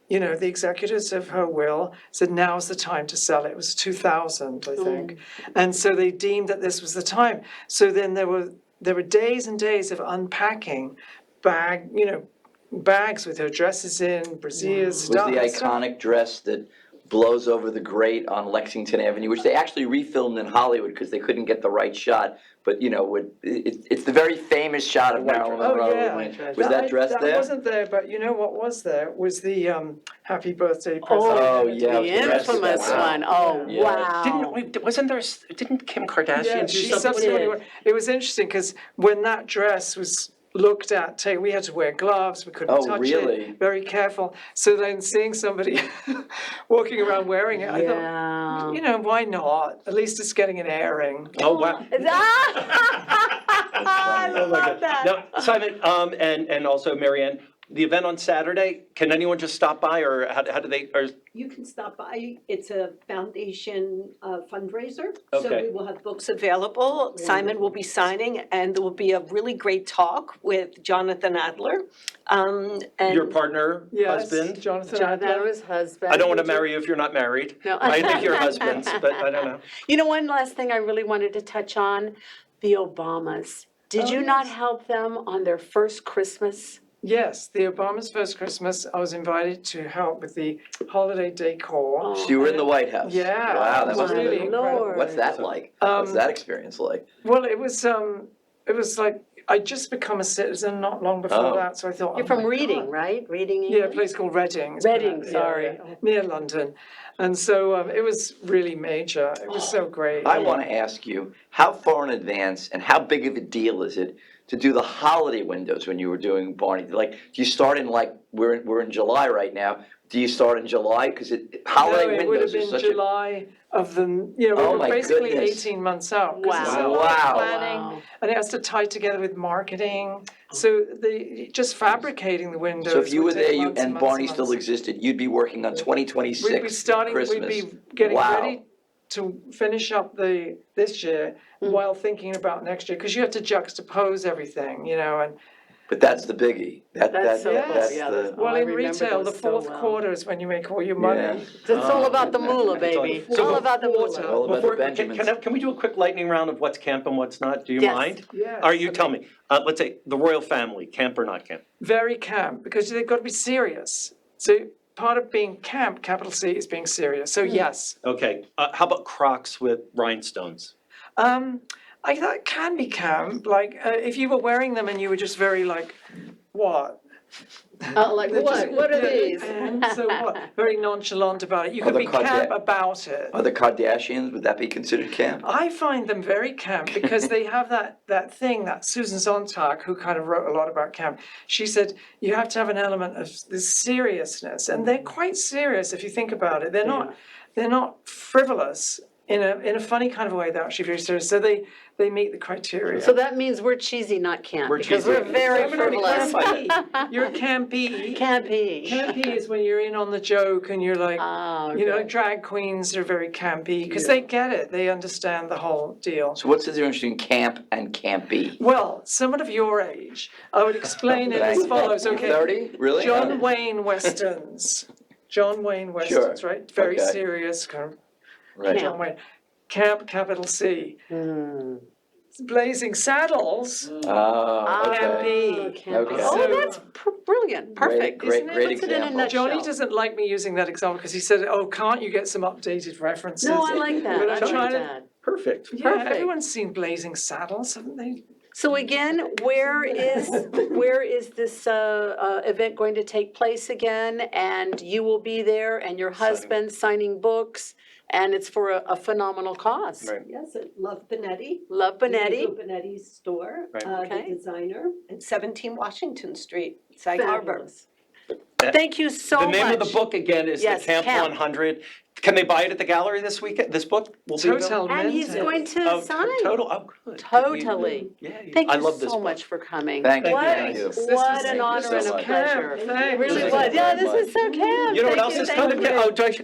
S11: the executors of her will said, now's the time to sell it. It was 2000, I think. And so they deemed that this was the time. So then there were days and days of unpacking bags with her dresses in, brassieres,
S4: Was
S11: stuff.
S4: the iconic dress that blows over the grate on Lexington Avenue, which they actually refilmed in Hollywood because they couldn't get the right shot. But it's the very famous shot of Marilyn Monroe.
S11: Oh, yeah.
S4: Was that dress
S11: that
S4: there?
S11: wasn't there, but you know what was there? Was the happy birthday present.
S4: Oh, yeah.
S3: The infamous one. Oh,
S4: Yeah.
S3: wow.
S1: Didn't Kim Kardashian
S11: Yeah,
S1: do
S11: she
S1: something?
S11: subsequently went. It was interesting because when that dress was looked at, we had to wear gloves, we couldn't
S4: Oh,
S11: touch
S4: really?
S11: it, very careful. So then seeing somebody walking around wearing it, I thought,
S3: Yeah.
S11: why not? At least it's getting an airing.
S1: Oh, wow.
S12: I love that.
S1: Now, Simon, and also Marianne, the event on Saturday, can anyone just stop by, or how do they, or,
S12: You can stop by. It's a foundation fundraiser. So
S1: Okay.
S12: we will have books available. Simon will be signing, and there will be a really great talk with Jonathan Adler. And
S1: your partner,
S11: Yes,
S1: husband?
S11: Jonathan
S3: Adler,
S11: Adler.
S3: his husband.
S1: I don't want to marry you if you're not married.
S3: No.
S1: I think you're husbands, but I don't know.
S3: You know, one last thing I really wanted to touch on, the Obamas. Did
S11: Oh,
S3: you not
S11: yes.
S3: help them on their first Christmas?
S11: Yes, the Obama's first Christmas, I was invited to help with the holiday decor.
S4: So you were in the White House?
S11: Yeah.
S4: Wow,
S11: it
S4: that
S11: was
S4: must have
S11: really
S4: been,
S11: incredible.
S4: what's that like? What's
S11: Um,
S4: that experience like?
S11: Well, it was like, I'd just become a citizen not long before
S4: Oh.
S11: that, so I thought,
S3: You're
S11: oh
S3: from
S11: my
S3: Reading,
S11: God.
S3: right? Reading,
S11: Yeah, a
S3: England?
S11: place called Reading. It's
S3: Reading,
S11: pronounced-
S3: sorry.
S11: Near London. And so it was really major. It was so great.
S4: I want to ask you, how far in advance and how big of a deal is it to do the holiday windows when you were doing Barney? Like, do you start in like, we're in July right now, do you start in July? Because holiday
S11: No, it would have
S4: windows are
S11: been
S4: such
S11: July of the, we
S4: Oh
S11: were
S4: my
S11: basically
S4: goodness.
S11: 18 months out. 'Cause it's a
S3: Wow.
S11: lot of
S4: Wow.
S11: planning,
S3: Wow.
S11: and it has to tie together with marketing. So just fabricating the windows.
S4: So if you
S11: would
S4: were
S11: take
S4: there
S11: months
S4: and
S11: months
S4: Barney still
S11: months.
S4: existed, you'd be working on 2026
S11: We'd be starting,
S4: Christmas.
S11: we'd be getting
S4: Wow.
S11: ready to finish up this year while thinking about next year, because you have to juxtapose everything, and
S4: But that's the biggie.
S3: That's so cool.
S4: that's
S3: Yeah,
S4: the.
S3: that's-
S11: well,
S3: I
S11: in
S3: remember
S11: retail, the
S3: those so
S11: fourth
S3: well.
S11: quarter is when you make all your
S4: Yeah.
S11: money.
S3: It's all about the moolah, baby.
S1: So
S3: All about the
S11: quarter.
S3: moolah.
S4: All about
S1: Before,
S4: the
S1: can,
S4: Benjamins.
S1: can we do a quick lightning round of what's camp and what's not? Do you
S3: Yes.
S1: mind?
S11: Yeah.
S1: Or you tell me, let's say, the royal family, camp or not camp?
S11: Very camp, because they've got to be serious. So part of being camp, capital C, is being serious. So yes.
S1: Okay, how about Crocs with rhinestones?
S11: That can be camp, like, if you were wearing them and you were just very like, what?
S3: Like
S11: They're
S3: what?
S11: just-
S3: What are
S11: yeah,
S3: these?
S11: and so what? Very nonchalant about it. You could
S4: Other
S11: be camp
S4: Kardashians.
S11: about it.
S4: Are the Kardashians, would that be considered camp?
S11: I find them very camp because they have that thing that Susan Sontag, who kind of wrote a lot about camp, she said you have to have an element of this seriousness, and they're quite serious if you think about it. They're not frivolous in a funny kind of way. They're actually very serious. So they meet the criteria.
S3: So that means we're cheesy, not camp,
S1: We're
S3: because
S1: cheesy.
S3: we're very
S11: I'm gonna be
S3: frivolous.
S11: campy. You're campy.
S3: Campy.
S11: Campy is when you're in on the joke and you're like,
S3: Ah,
S11: like drag queens are very campy because they get it. They understand the whole deal.
S4: So what's the difference between camp and campy?
S11: Well, someone of your age, I would explain it as follows. Okay,
S4: 30? Really?
S11: John Wayne westerns. John Wayne westerns,
S4: Sure.
S11: right? Very
S4: Okay.
S11: serious kind of
S4: Right.
S11: John Wayne. Camp, capital C.
S3: Hmm.
S11: Blazing Saddles.
S4: Oh, okay.
S11: Campy.
S4: Okay.
S3: Oh, that's brilliant, perfect.
S4: Great,
S3: Isn't it?
S4: great
S3: Puts it in a
S4: example.
S3: nutshell.
S11: Johnny doesn't like me using that example because he said, "Oh, can't you get some updated references?"
S3: No, I like that.
S11: But
S3: I
S11: I'm
S3: like
S11: trying to.
S3: that.
S1: Perfect.
S11: Yeah,
S3: Perfect.
S11: everyone's seen Blazing Saddles, haven't they?
S3: So again, where is this event going to take place again? And you will be there, and your husband signing books, and it's for a phenomenal cause.
S1: Right.
S12: Yes, at Love Benetti.
S3: Love Benetti.
S12: Love Benetti's store,
S1: Right.
S3: Okay.
S12: the designer, at 17 Washington Street, Sag Harbor.
S3: Fabulous. Thank you so
S1: The
S3: much.
S1: name of the book again is
S3: Yes,
S1: The Camp
S3: Camp.
S1: 100. Can they buy it at the gallery this weekend? This book will be available?
S11: Total
S3: And he's
S11: Mental.
S3: going to
S1: Oh,
S3: sign.
S1: total. Oh, good.
S3: Totally.
S1: Yeah,
S3: Thank
S1: I
S3: you
S1: love this
S3: so
S1: book.
S3: much for coming.
S4: Thank you.
S3: What,
S4: Thank you.
S3: what an honor
S4: so
S3: and a
S4: much.
S3: pleasure.
S11: Thanks.
S3: It really
S4: Thank
S3: was.
S4: you
S3: Yeah,
S4: very
S3: this is so camp.
S1: You know what
S3: Thank
S1: else is
S3: thank
S1: kind of
S3: you.
S1: camp? Oh, Joyce,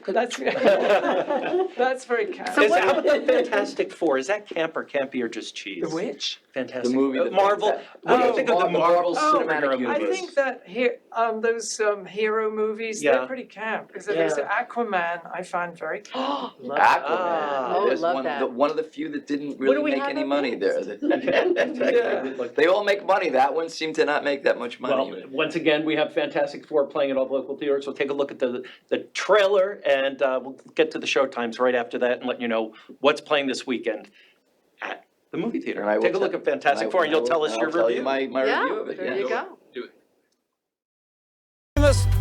S11: That's very camp.
S3: So what-
S1: how about the Fantastic Four? Is that camp or campy or just cheese?
S11: The which?
S1: Fantastic.
S4: The movie, the
S1: Marvel.
S4: Fantastic-
S1: What do you
S11: Oh,
S1: think of the
S4: Marvel
S1: Marvel
S4: Cinematic
S1: superhero
S4: Universe.
S11: I
S1: movies?
S11: think that those hero movies,
S1: Yeah.
S11: they're pretty camp. Because there's Aquaman, I find very camp.
S4: Aquaman.
S1: Ah.
S3: Oh,
S4: There's
S3: love
S4: one,
S3: that.
S4: one of the few that didn't
S3: What do
S4: really
S3: we
S4: make
S3: have
S4: any
S3: up
S4: money
S3: next?
S4: there. They all make money. That one seemed to not make that much money.
S1: Well, once again, we have Fantastic Four playing at all local theaters. So take a look at the trailer, and we'll get to the show times right after that and let you know what's playing this weekend at the movie theater.
S4: And I will
S1: Take a look at Fantastic Four, and you'll tell us your
S4: I'll tell you
S1: review.
S4: my review
S3: Yeah,
S4: of it.
S3: there
S4: yeah.
S3: you go.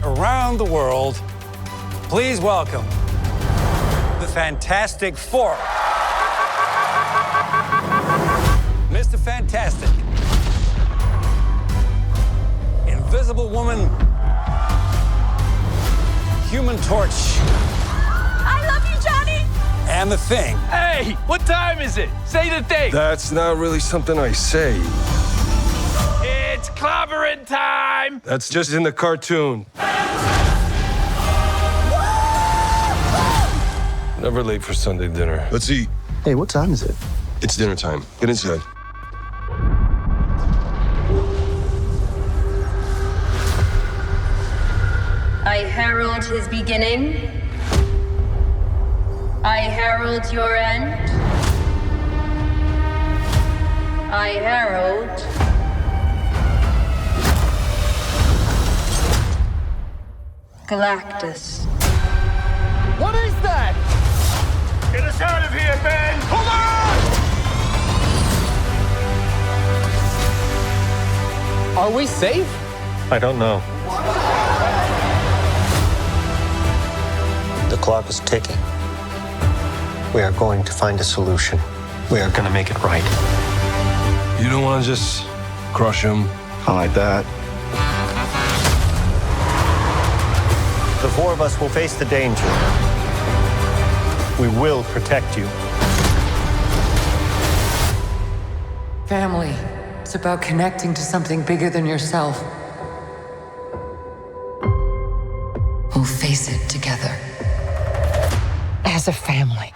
S13: Around the world, please welcome the Fantastic Four. Mr. Fantastic, Invisible Woman, Human Torch,
S6: I love you, Johnny.
S13: and The Thing.
S14: Hey, what time is it? Say the thing.
S15: That's not really something I say.
S13: clobbering time!
S14: That's just in the cartoon. Never late for Sunday dinner. Let's eat.
S15: Hey, what time is it?
S14: It's dinner time. Get inside.
S16: I herald his beginning. I herald your end. I herald Galactus.
S13: What is that? Get us out of here, Ben! Hold on! Are we safe?
S2: I don't know. The clock is ticking. We are going to find a solution. We are going to make it right.
S14: You don't want to just crush him?
S15: I like that.
S2: The four of us will face the danger. We will protect you.
S17: Family. It's about connecting to something bigger than yourself. We'll face it together. As a family.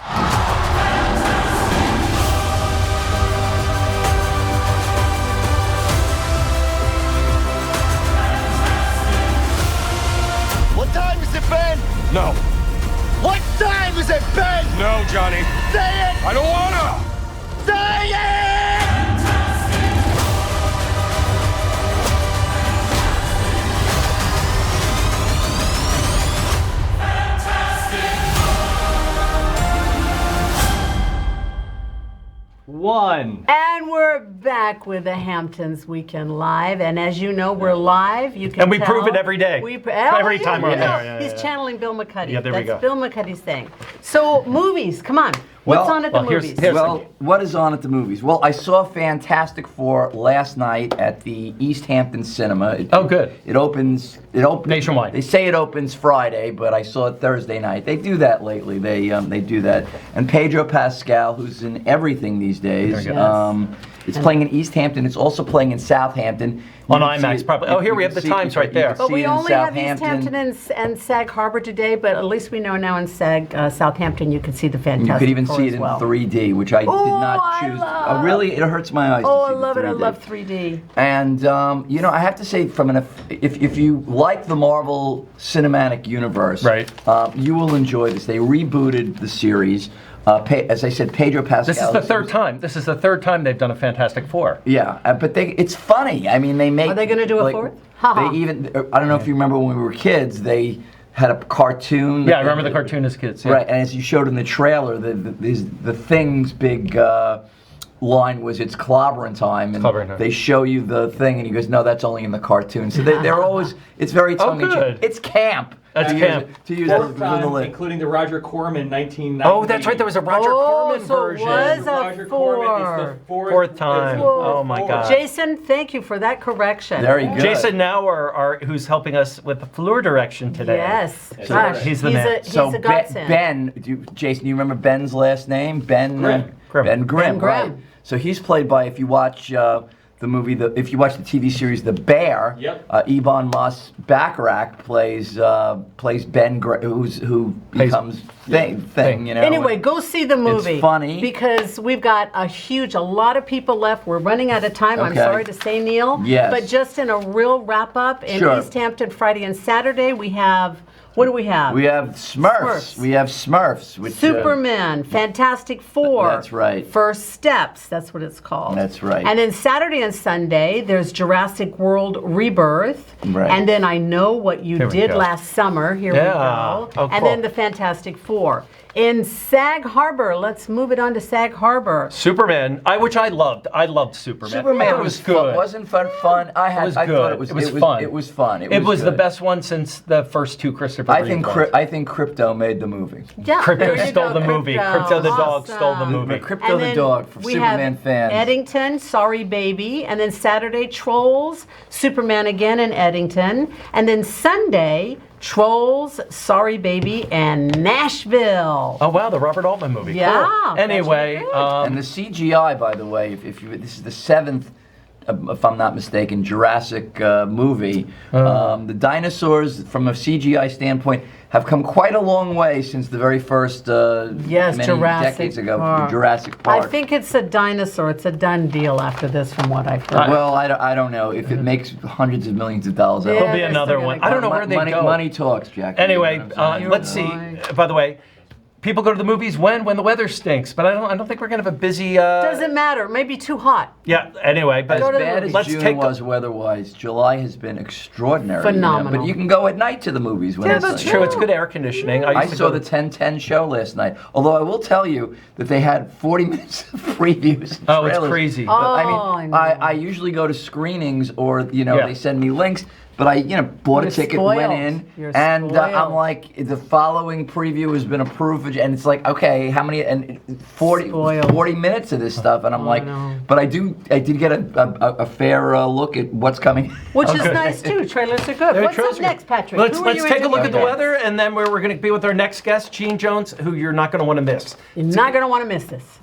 S13: What time is it, Ben?
S14: No.
S13: What time is it, Ben?
S14: No, Johnny.
S13: Say it!
S14: I don't wanna!
S13: Say it!
S18: One.
S3: And we're back with the Hamptons Weekend Live. And as you know, we're live. You can
S18: And we
S3: tell.
S18: prove it every day. Every time we're there. Yeah,
S3: He's
S18: yeah.
S3: channeling Bill McCuddy.
S18: Yeah, there we
S3: That's
S18: go.
S3: Bill McCuddy's thing. So, movies, come on. What's on at the movies?
S4: What is on at the movies? Well, I saw Fantastic Four last night at the East Hampton Cinema.
S18: Good.
S4: It opens
S18: nationwide.
S4: They say it opens Friday, but I saw it Thursday night. They do that lately. They do that. And Pedro Pascal, who's in everything these days, it's playing in East Hampton. It's also playing in Southampton.
S18: On IMAX, probably. Oh, here we have the times right there.
S3: But we only have East Hampton and Sag Harbor today, but at least we know now in Southampton you can see the Fantastic
S4: You could even
S3: Four
S4: see
S3: as
S4: it in
S3: well.
S4: 3D, which I did not choose. Oh, really? It hurts my eyes.
S3: Oh,
S4: to
S3: I
S4: see
S3: love
S4: the
S3: it. I
S4: 3D.
S3: love 3D.
S4: And I have to say, if you like the Marvel Cinematic Universe, right, you will enjoy this. They rebooted the series. As I said, Pedro Pascal.
S18: This is the third time. This is the third time they've done a Fantastic Four.
S4: Yeah, but it's funny. I mean, they make.
S3: Are they going to do a fourth?
S4: They even. I don't know if you remember when we were kids. They had a cartoon.
S18: Yeah, I remember the cartoon as kids. Yeah.
S4: Right, and as you showed in the trailer, the Thing's big line was "It's clobbering time," and they show you the thing, and he goes, "No, that's only in the cartoon." So they're always. It's very tongue in cheek. It's camp.
S18: That's camp.
S4: To use
S18: Fourth
S4: the
S18: time,
S4: list.
S18: including the Roger Corman 1990. Oh, that's right. There was a Roger Corman version.
S3: Was a
S18: Roger Corman is the fourth time. Oh my God.
S3: Jason, thank you for that correction.
S4: Very good.
S18: Jason Nauer, who's helping us with the floor direction today.
S3: Yes.
S18: So
S3: Gosh,
S18: he's the man.
S3: He's a godsend.
S4: Jason, do you remember Ben's last name? Ben Grimm. Ben Grimm, right. So he's played by, if you watch the movie, if you watch the TV series The Bear, Ebon Moss-Bachrach plays Ben Grimm, who becomes Thing, you know.
S3: Anyway, go see the movie.
S4: It's funny.
S3: Because we've got a lot of people left. We're running out of time. I'm sorry to say, Neil.
S4: Yes.
S3: But just in a real wrap-up, in East Hampton, Friday and Saturday, we have... What do we have?
S4: We have Smurfs. We have Smurfs. Which,
S3: Superman, Fantastic Four.
S4: That's right.
S3: First Steps, that's what it's called.
S4: That's right.
S3: And then Saturday and Sunday, there's Jurassic World Rebirth.
S4: Right.
S3: And then I Know What You Did Last Summer. Here we go.
S18: Oh,
S3: and then the Fantastic Four. In Sag Harbor, let's move it on to Sag Harbor.
S18: Superman, which I loved. I loved Superman.
S4: Superman
S18: was good.
S4: Wasn't fun. I thought it was
S18: fun.
S4: It was fun.
S18: It was the best one since the first two Christopher Reeve ones.
S4: I think Crypto made the movie.
S3: Yeah,
S18: Crypto stole the movie. Crypto the dog stole the movie.
S4: Crypto the dog for Superman fans.
S3: Eddington, Sorry Baby, and then Saturday Trolls, Superman again in Eddington, and then Sunday Trolls, Sorry Baby, and Nashville.
S18: Oh wow, the Robert Altman movie.
S3: Yeah.
S18: Cool. Anyway,
S4: and the CGI, by the way, this is the seventh if I'm not mistaken, Jurassic movie. The dinosaurs, from a CGI standpoint, have come quite a long way since the very first
S3: Yes,
S4: many
S3: Jurassic
S4: decades ago,
S3: Park.
S4: Jurassic Park.
S3: I think it's a dinosaur. It's a done deal after this, from what I've heard.
S4: Well, I don't know. If it makes hundreds of millions of dollars,
S3: Yeah,
S18: There'll be
S3: they're
S18: another
S3: still
S18: one.
S3: gonna
S18: I don't know
S3: go.
S18: where they
S4: money,
S18: go.
S4: money talks, Jack.
S18: Anyway,
S3: You're
S18: let's see.
S3: right.
S18: By the way, people go to the movies when the weather stinks, but I don't think we're gonna have a busy.
S3: Doesn't matter. Maybe too hot.
S18: Yeah. Anyway, but
S4: As
S3: Go to the
S4: bad as
S3: movies.
S18: let's
S4: June
S18: take
S4: was weather-wise, July has been extraordinary.
S3: Phenomenal.
S4: But you can go at night to the movies. When
S18: Yeah,
S4: it's
S18: that's
S4: nice.
S18: true. It's good air conditioning.
S4: I
S18: used to
S4: saw
S18: go
S4: the 10:10 show last night. Although I will tell you that they had 40 minutes of previews. And
S18: Oh, it's
S4: trailers.
S18: crazy.
S4: But, I
S3: Oh,
S4: mean,
S3: I
S4: I usually go to screenings, or
S18: Yeah.
S4: they send me links. But I bought
S3: You're
S4: a ticket,
S3: spoiled.
S4: went in,
S3: You're
S4: and I'm
S3: spoiled.
S4: like, the following preview has been approved, and it's like, okay, how many? And 40 minutes of this stuff, and I'm like,
S3: no.
S4: but I did get a fair look at what's coming.
S3: Which is nice too. Trailers are good. What's
S18: trailers
S3: up
S18: are
S3: next, Patrick?
S18: Let's
S3: Who are you
S18: take a look at the
S3: interviewing?
S18: weather, and then we're going to be with our next guest, Gene Jones, who you're not going to want to miss.
S3: You're not going to want to miss this.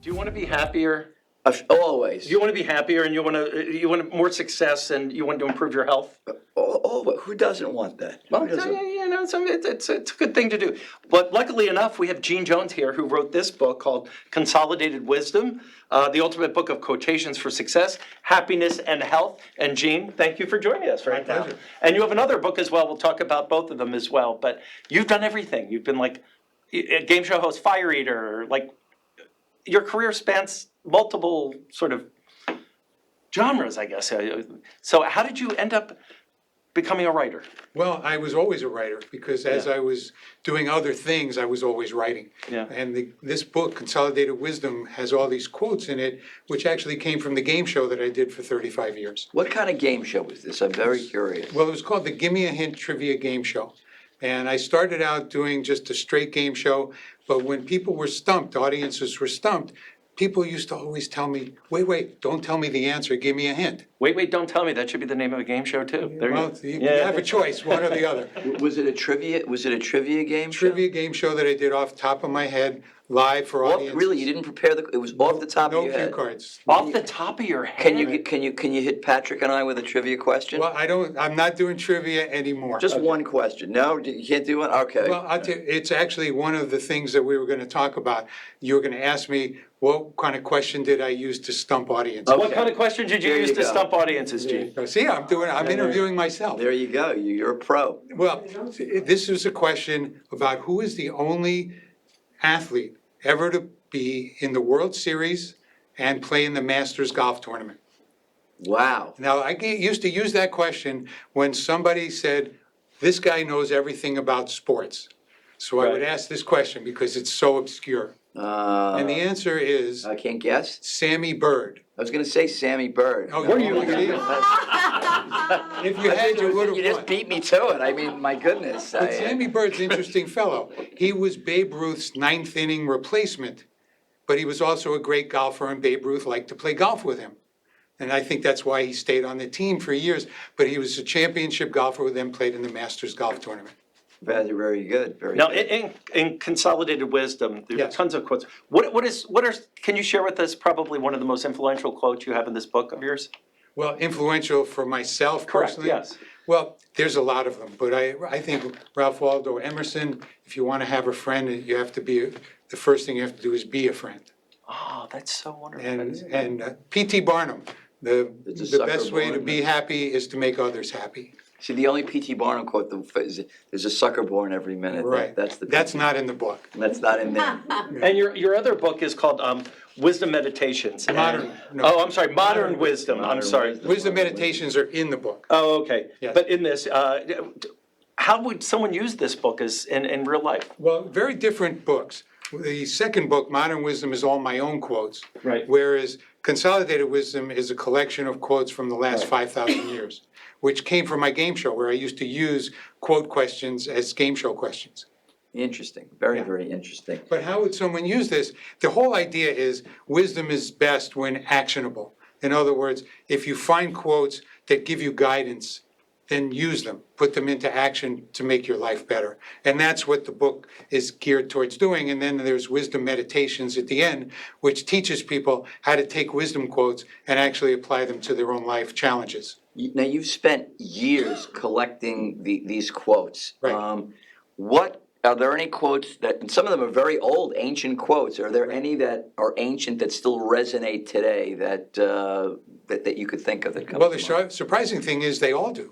S1: Do you want to be happier?
S4: Always.
S1: Do you want to be happier, and you want more success, and you want to improve your health?
S4: Who doesn't want that?
S1: Well, it's a good thing to do. But luckily enough, we have Gene Jones here, who wrote this book called Consolidated Wisdom, the ultimate book of quotations for success, happiness, and health. And Gene, thank you for joining us right now. And you have another book as well. We'll talk about both of them as well. But you've done everything. You've been like a game show host, fire eater. Like, your career spans multiple sort of genres, I guess. So how did you end up becoming a writer?
S19: Well, I was always a writer because as I was doing other things, I was always writing.
S1: Yeah.
S19: And this book, Consolidated Wisdom, has all these quotes in it, which actually came from the game show that I did for 35 years.
S4: What kind of game show was this? I'm very curious.
S19: Well, it was called the Gimme a Hint Trivia Game Show. And I started out doing just a straight game show, but when people were stumped, audiences were stumped, people used to always tell me, wait, don't tell me the answer, give me a hint.
S1: Wait, don't tell me. That should be the name of a game show too. There
S19: Well, you have a choice, one or the other.
S4: Was it a trivia game show?
S19: Trivia game show that I did off the top of my head, live for audiences.
S4: Really, you didn't prepare it was off the top of your head?
S19: No cue cards.
S1: Off the top of your head?
S4: Can you hit Patrick and I with a trivia question?
S19: Well, I'm not doing trivia anymore.
S4: Just one question. No, you can't do one? Okay.
S19: Well, I'll tell you, it's actually one of the things that we were gonna talk about. You were gonna ask me, what kind of question did I use to stump audiences?
S1: What kind of question did you use to stump audiences, Gene?
S19: See, I'm interviewing myself.
S4: There you go. You're a pro.
S19: Well, this is a question about who is the only athlete ever to be in the World Series and play in the Masters golf tournament.
S4: Wow.
S19: Now, I used to use that question when somebody said, this guy knows everything about sports. So I would ask this question because it's so obscure. And the answer is.
S4: I can't guess.
S19: Sammy Bird.
S4: I was going to say Sammy Bird.
S19: Oh, were you? If you had, you would have
S4: You just beat me to it. I mean, my goodness.
S19: But Sammy Bird's an interesting fellow. He was Babe Ruth's ninth inning replacement, but he was also a great golfer, and Babe Ruth liked to play golf with him. And I think that's why he stayed on the team for years. But he was a championship golfer who then played in the Masters golf tournament.
S4: Very, very good.
S1: Now, in Consolidated Wisdom, there are tons of quotes. Can you share with us probably one of the most influential quotes you have in this book of yours?
S19: Well, influential for myself personally?
S1: Yes.
S19: Well, there's a lot of them, but I think Ralph Waldo Emerson, if you want to have a friend, you have to be, the first thing you have to do is be a friend.
S1: Oh, that's so wonderful.
S19: And P.T. Barnum, the best way to be happy is to make others happy.
S4: See, the only P.T. Barnum quote is, "There's a sucker born every minute."
S19: Right. That's not in the book.
S4: That's not in there.
S1: And your other book is called Wisdom Meditations.
S19: Modern. No.
S1: Oh, I'm sorry, Modern Wisdom. I'm sorry.
S19: Wisdom meditations are in the book.
S1: Oh, okay.
S19: Yes.
S1: But in this, how would someone use this book as in real life?
S19: Well, very different books. The second book, Modern Wisdom, is all my own quotes.
S1: Right.
S19: Whereas Consolidated Wisdom is a collection of quotes from the last 5,000 years, which came from my game show, where I used to use quote questions as game show questions.
S4: Interesting. Very, very interesting.
S19: But how would someone use this? The whole idea is wisdom is best when actionable. In other words, if you find quotes that give you guidance, then use them, put them into action to make your life better. And that's what the book is geared towards doing. And then there's wisdom meditations at the end, which teaches people how to take wisdom quotes and actually apply them to their own life challenges.
S4: Now, you've spent years collecting these quotes.
S19: Right.
S4: Are there any quotes that, and some of them are very old, ancient quotes. Are there any that are ancient that still resonate today that you could think of that come
S19: Well,
S4: to
S19: the
S4: mind?
S19: surprising thing is they all do.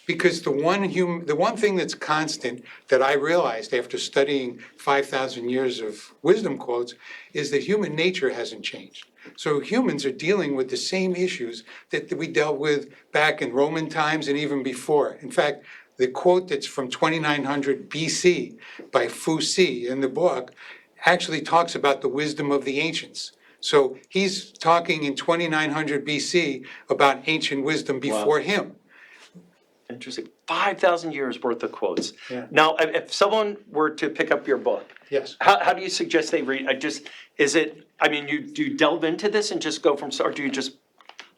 S19: Because the one thing that's constant that I realized after studying 5,000 years of wisdom quotes is that human nature hasn't changed. So humans are dealing with the same issues that we dealt with back in Roman times and even before. In fact, the quote that's from 2900 BC by Fu Si in the book actually talks about the wisdom of the ancients. So he's talking in 2900 BC about ancient wisdom before him.
S1: Interesting. 5,000 years worth of quotes.
S19: Yeah.
S1: Now, if someone were to pick up your book,
S19: Yes.
S1: how do you suggest they read? Do you delve into this and just go from, or do you just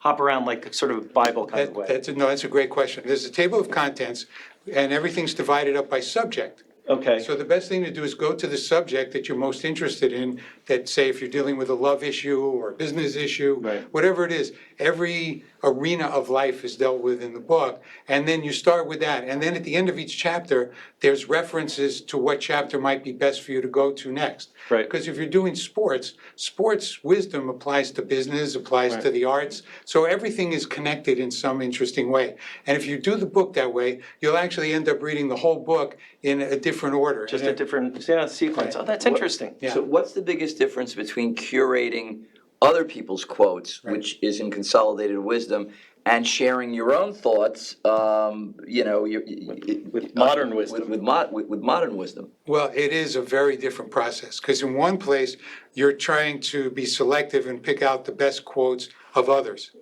S1: hop around like sort of a Bible kind of way?
S19: That's a great question. There's a table of contents, and everything's divided up by subject.
S1: Okay.
S19: So the best thing to do is go to the subject that you're most interested in, that say if you're dealing with a love issue or a business issue, whatever it is, every arena of life is dealt with in the book. And then you start with that. And then at the end of each chapter, there's references to what chapter might be best for you to go to next.
S1: Right.
S19: Because if you're doing sports wisdom applies to business, applies to the arts. So everything is connected in some interesting way. And if you do the book that way, you'll actually end up reading the whole book in a different order.
S1: Just a different sequence. Oh, that's interesting.
S19: Yeah.
S4: So what's the biggest difference between curating other people's quotes, which is in Consolidated Wisdom, and sharing your own thoughts,
S1: with modern wisdom?
S4: With modern wisdom.
S19: Well, it is a very different process, because in one place, you're trying to be selective and pick out the best quotes of others.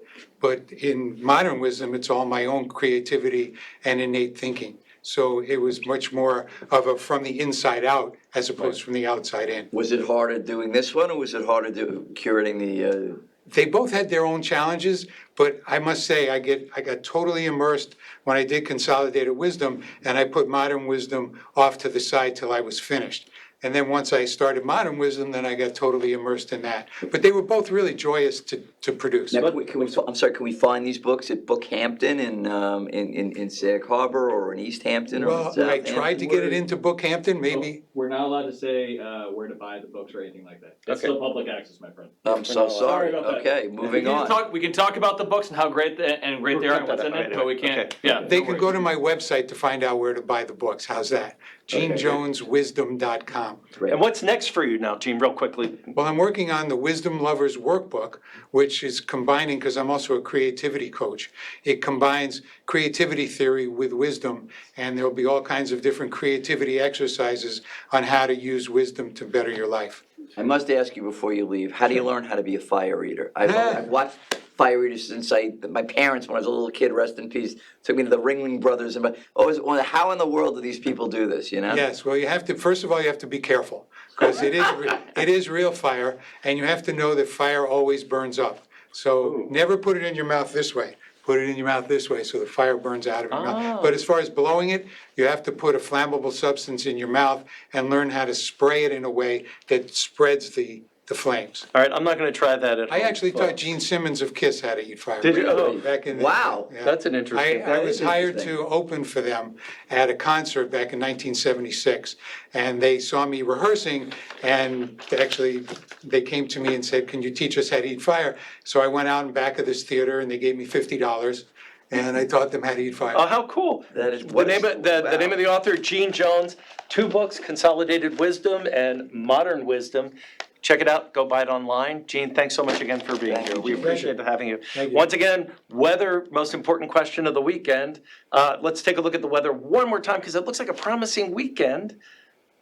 S19: But in modern wisdom, it's all my own creativity and innate thinking. So it was much more of a from the inside out as opposed from the outside in.
S4: Was it harder doing this one, or was it harder curating the?
S19: They both had their own challenges, but I must say I got totally immersed when I did Consolidated Wisdom, and I put Modern Wisdom off to the side till I was finished. And then once I started Modern Wisdom, then I got totally immersed in that. But they were both really joyous to produce.
S4: Now, can we find these books at Bookhampton in Sag Harbor or in East Hampton?
S19: Well, I tried to get it into Bookhampton, maybe.
S20: We're not allowed to say where to buy the books or anything like that. It's still public access, my friend.
S4: I'm so sorry.
S20: about that.
S4: Okay, moving on.
S20: We can talk about the books and how great they are and what's in it, but we can't. Yeah.
S19: They can go to my website to find out where to buy the books. How's that? GeneJonesWisdom.com.
S1: And what's next for you now, Gene, real quickly?
S19: Well, I'm working on the Wisdom Lovers Workbook, which is combining, because I'm also a creativity coach. It combines creativity theory with wisdom, and there'll be all kinds of different creativity exercises on how to use wisdom to better your life.
S4: I must ask you before you leave, how do you learn how to be a fire eater? I've watched fire eaters since my parents, when I was a little kid, rest in peace, took me to the Ringling Brothers. And how in the world do these people do this, you know?
S19: Yes, well, first of all, you have to be careful, because it is real fire, and you have to know that fire always burns up. So never put it in your mouth this way. Put it in your mouth this way so the fire burns out of your mouth. But as far as blowing it, you have to put a flammable substance in your mouth and learn how to spray it in a way that spreads the flames.
S1: All right, I'm not going to try that at home.
S19: I actually taught Gene Simmons of KISS how to eat fire.
S1: Did you? Oh,
S19: back in
S4: wow.
S1: That's an interesting.
S19: I was hired to open for them at a concert back in 1976, and they saw me rehearsing, and actually they came to me and said, "Can you teach us how to eat fire?" So I went out in back of this theater, and they gave me $50. and I taught them how to eat fire.
S1: Oh, how cool.
S8: That is
S1: The name of the author, Gene Jones, 2 books, Consolidated Wisdom and Modern Wisdom. Check it out. Go buy it online. Gene, thanks so much again for being here. We appreciate having you. Once again, weather, most important question of the weekend. Let's take a look at the weather one more time because it looks like a promising weekend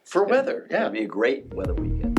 S1: for weather.
S4: Yeah, it'd be a great weather weekend.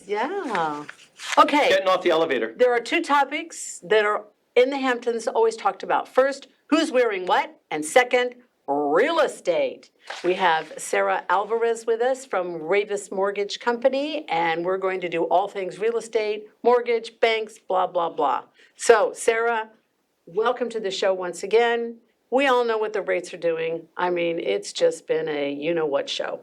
S3: Yeah. Okay.
S1: Getting off the elevator.
S3: There are 2 topics that are in the Hamptons always talked about. First, who's wearing what? And second, real estate. We have Sarah Alvarez with us from Ravis Mortgage Company, and we're going to do all things real estate, mortgage, banks, blah, blah, blah. So, Sarah, welcome to the show once again. We all know what the rates are doing. I mean, it's just been a you-know-what show.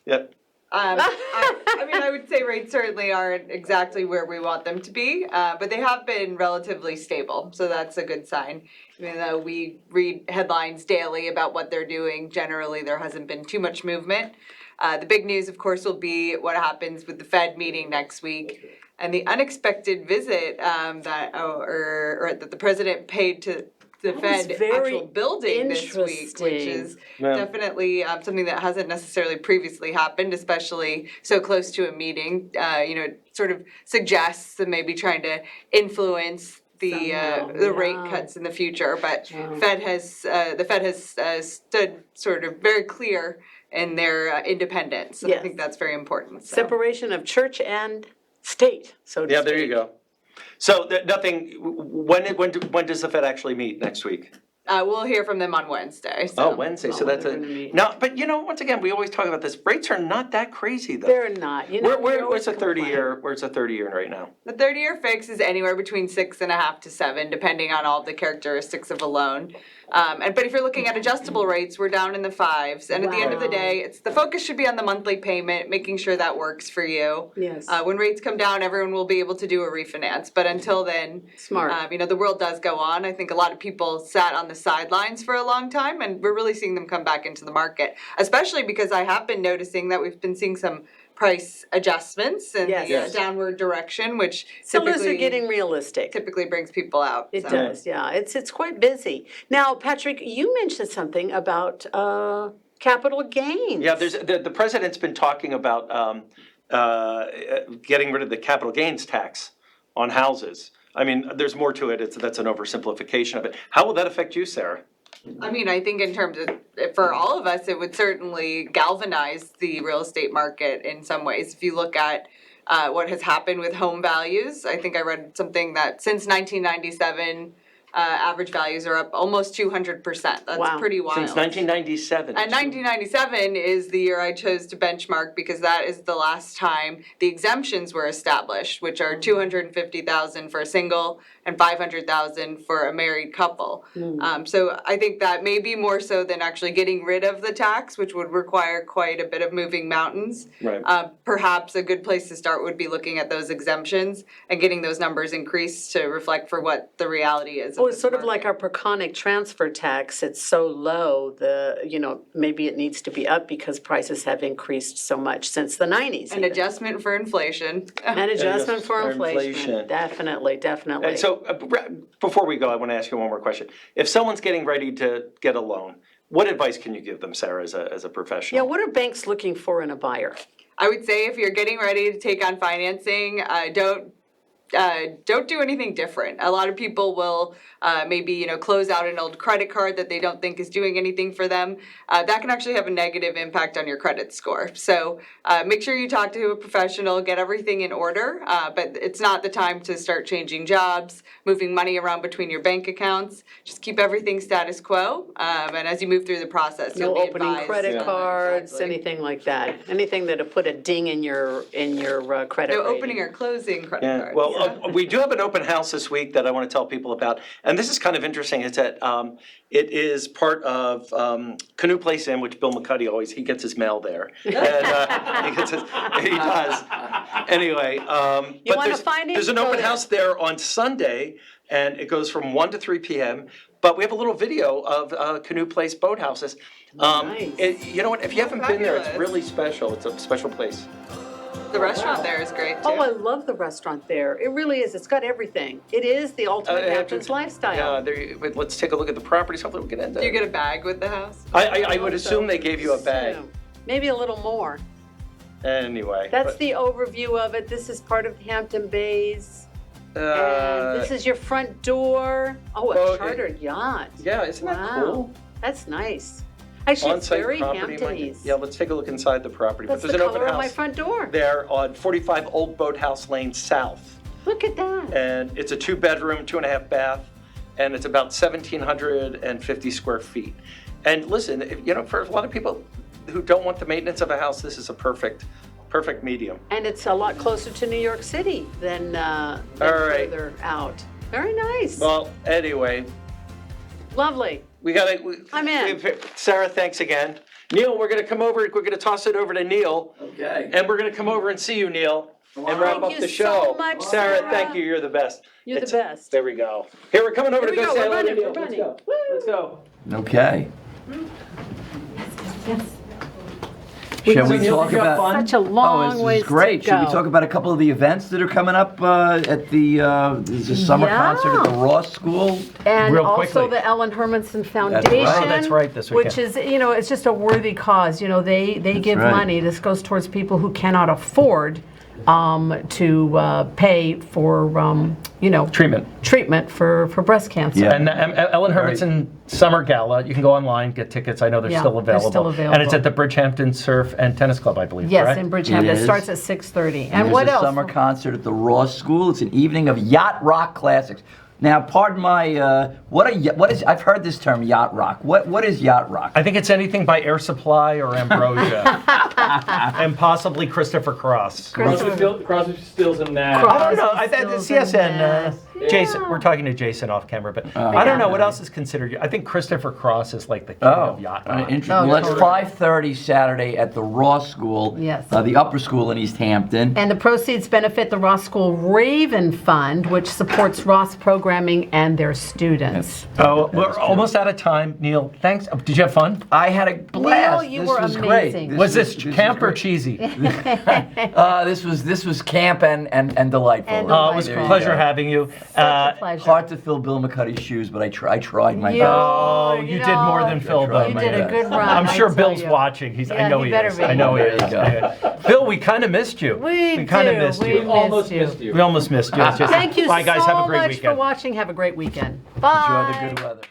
S1: Yep.
S21: I would say rates certainly aren't exactly where we want them to be, but they have been relatively stable, so that's a good sign. Even though we read headlines daily about what they're doing, generally there hasn't been too much movement. The big news, of course, will be what happens with the Fed meeting next week and the unexpected visit that the president paid to the Fed actual building this week, which is definitely something that hasn't necessarily previously happened, especially so close to a meeting. It sort of suggests that maybe trying to influence the rate cuts in the future. But the Fed has stood sort of very clear in their independence, and I think that's very important. So.
S3: Separation of church and state, so to speak.
S1: There you go. So nothing. When does the Fed actually meet next week?
S21: We'll hear from them on Wednesday. So.
S1: Oh, Wednesday. So that's but once again, we always talk about this. Rates are not that crazy, though.
S3: They're not.
S1: Where's a 30-year? Where's a 30-year right now?
S21: The 30-year fix is anywhere between 6.5 to 7, depending on all the characteristics of a loan. But if you're looking at adjustable rates, we're down in the 5s. And at the end of the day, the focus should be on the monthly payment, making sure that works for you.
S3: Yes.
S21: When rates come down, everyone will be able to do a refinance. But until then, the world does go on. I think a lot of people sat on the sidelines for a long time, and we're really seeing them come back into the market, especially because I have been noticing that we've been seeing some price adjustments in the downward direction, which
S3: sellers are getting realistic.
S21: Typically brings people out.
S3: It does, yeah. It's quite busy. Now, Patrick, you mentioned something about capital gains.
S1: Yeah, there's the president's been talking about getting rid of the capital gains tax on houses. I mean, there's more to it. That's an oversimplification of it. How will that affect you, Sarah?
S21: I mean, I think in terms of, for all of us, it would certainly galvanize the real estate market in some ways. If you look at what has happened with home values, I think I read something that since 1997, average values are up almost 200%. That's pretty wild.
S1: Since 1997.
S21: And 1997 is the year I chose to benchmark because that is the last time the exemptions were established, which are $250,000 for a single and $500,000 for a married couple. So I think that may be more so than actually getting rid of the tax, which would require quite a bit of moving mountains.
S1: Right.
S21: Perhaps a good place to start would be looking at those exemptions and getting those numbers increased to reflect for what the reality is.
S3: Oh, it's sort of like our Peconic transfer tax. It's so low, maybe it needs to be up because prices have increased so much since the 90s.
S21: An adjustment for inflation.
S3: An adjustment for
S1: For
S3: inflation.
S1: inflation.
S3: Definitely.
S1: And so, before we go, I want to ask you one more question. If someone's getting ready to get a loan, what advice can you give them, Sarah, as a professional?
S3: Yeah, what are banks looking for in a buyer?
S21: I would say if you're getting ready to take on financing, don't do anything different. A lot of people will maybe close out an old credit card that they don't think is doing anything for them. That can actually have a negative impact on your credit score. So make sure you talk to a professional, get everything in order. But it's not the time to start changing jobs, moving money around between your bank accounts. Just keep everything status quo. And as you move through the process,
S3: No
S21: you'll be
S3: opening
S21: advised.
S3: credit cards, anything like that. Anything that'll put a ding in your credit
S21: No
S3: rating.
S21: opening or closing credit
S1: Yeah,
S21: cards.
S1: well, we do have an open house this week that I want to tell people about, and this is kind of interesting. It's that it is part of Canoe Place Inn, which Bill McCuddy he gets his mail there. And, he does. Anyway, but
S3: wanna find it?
S1: there's an
S3: Go
S1: open
S3: there.
S1: house there on Sunday, and it goes from 1 to 3 p.m. But we have a little video of Canoe Place boathouses. You know what? If you haven't been there, it's really special. It's a special place.
S21: The restaurant there is great too.
S3: Oh, I love the restaurant there. It really is. It's got everything. It is the ultimate Hamptons lifestyle.
S1: Yeah, let's take a look at the properties. Hopefully we can end
S21: Do you get a bag with the house?
S1: I would assume they gave you a bag.
S3: Maybe a little more.
S1: Anyway.
S3: That's the overview of it. This is part of Hampton Bays. And this is your front door. Oh, a chartered yacht.
S1: Yeah, isn't that cool?
S3: That's nice. Actually, it's
S1: On-site
S3: very
S1: property,
S3: Hamptons.
S1: Yeah, let's take a look inside the property.
S3: That's
S1: But there's
S3: the
S1: an open
S3: color of
S1: house
S3: my front door.
S1: there on 45 Old Boathouse Lane South.
S3: Look at that.
S1: And it's a 2-bedroom, 2.5 bath, and it's about 1,750 square feet. And listen, for a lot of people who don't want the maintenance of a house, this is a perfect medium.
S3: And it's a lot closer to New York City than
S1: right.
S3: further out. Very nice.
S1: Well, anyway.
S3: Lovely.
S1: I'm in. Sarah, thanks again. Neil, we're going to come over. We're going to toss it over to Neil.
S4: Okay.
S1: And we're going to come over and see you, Neil, and wrap up the show.
S3: so much,
S1: Sarah,
S3: Sarah.
S1: thank you. You're the best.
S3: You're the best.
S1: There we go. Here, we're coming over
S3: Here
S1: to
S3: we
S1: go
S3: go.
S1: say
S3: We're
S1: hello to
S3: running.
S1: Neil.
S3: We're running.
S1: Let's go.
S4: Okay.
S3: Yes.
S4: Shall we
S1: Neil,
S4: talk
S1: did you have
S4: about?
S1: fun?
S3: Such a long
S4: this
S3: ways
S4: is great.
S3: to
S4: Should we
S3: go.
S4: talk about a couple of the events that are coming up at there's a summer concert at the Ross School?
S3: And
S18: Real
S3: also
S18: quickly.
S3: the Ellen Hermanson
S4: right.
S3: Foundation.
S4: Oh,
S18: that's right, this
S3: Which
S18: weekend.
S3: is, it's just a worthy cause. They give
S4: right.
S3: money. This goes towards people who cannot afford to pay for, treatment for breast cancer.
S4: Yeah.
S18: And Ellen Hermanson Summer Gala, you can go online, get tickets. I know they're
S3: Yeah,
S18: still
S3: they're
S18: available.
S3: still
S18: And it's
S3: available.
S18: at the Bridgehampton Surf and Tennis Club, I believe,
S3: Yes,
S18: correct?
S3: in Bridgehampton.
S4: It
S3: It
S4: is.
S3: starts at 6:30. And
S4: There's
S3: what
S4: a
S3: else?
S4: summer concert at the Ross School. It's an evening of yacht rock classics. Now, pardon my, what is? I've heard this term, yacht rock. What is yacht rock?
S18: I think it's anything by Air Supply or Ambrosia. And possibly Christopher Cross.
S20: Crosby, Stills, and Nash.
S18: I don't know.
S3: Crosby, Stills, and
S18: CSN, Jason, we're talking to Jason off camera, but I don't know what else is considered. I think Christopher Cross is like the king of yacht rock.
S4: Interesting. Well, that's 5:30 Saturday at the Ross School,
S3: Yes.
S4: The upper school in East Hampton.
S3: And the proceeds benefit the Ross School Raven Fund, which supports Ross programming and their students.
S18: Oh, we're almost out of time, Neil. Thanks. Did you have fun?
S4: I had a blast.
S3: Neil, you
S4: This
S3: were
S4: was
S3: amazing.
S4: great.
S18: Was this
S4: was
S18: camp or
S4: great.
S18: cheesy?
S4: This was camp and delightful.
S3: And
S18: It was a
S4: There you
S18: pleasure
S4: go.
S18: having you.
S3: Pleasure.
S4: Hard to fill Bill McCuddy's shoes, but I tried my
S3: You-
S4: best.
S18: Oh, you did more than Phil, though.
S3: You did a good run.
S18: I'm sure
S3: I tell
S18: Bill's
S3: you.
S18: watching. I
S3: Yeah,
S18: know
S3: he
S18: he
S3: better
S18: is.
S3: be.
S18: I know he
S4: There
S18: is.
S4: you go.
S18: Bill, we kind of missed you.
S3: We
S18: kind of
S3: do.
S18: missed
S3: We
S18: you.
S3: missed you.
S18: We almost missed you. It's just-
S3: Thank you
S18: Bye, guys.
S3: so
S18: Have a great
S3: much
S18: weekend.
S3: for watching. Have a great weekend. Bye.
S4: Enjoy the good weather.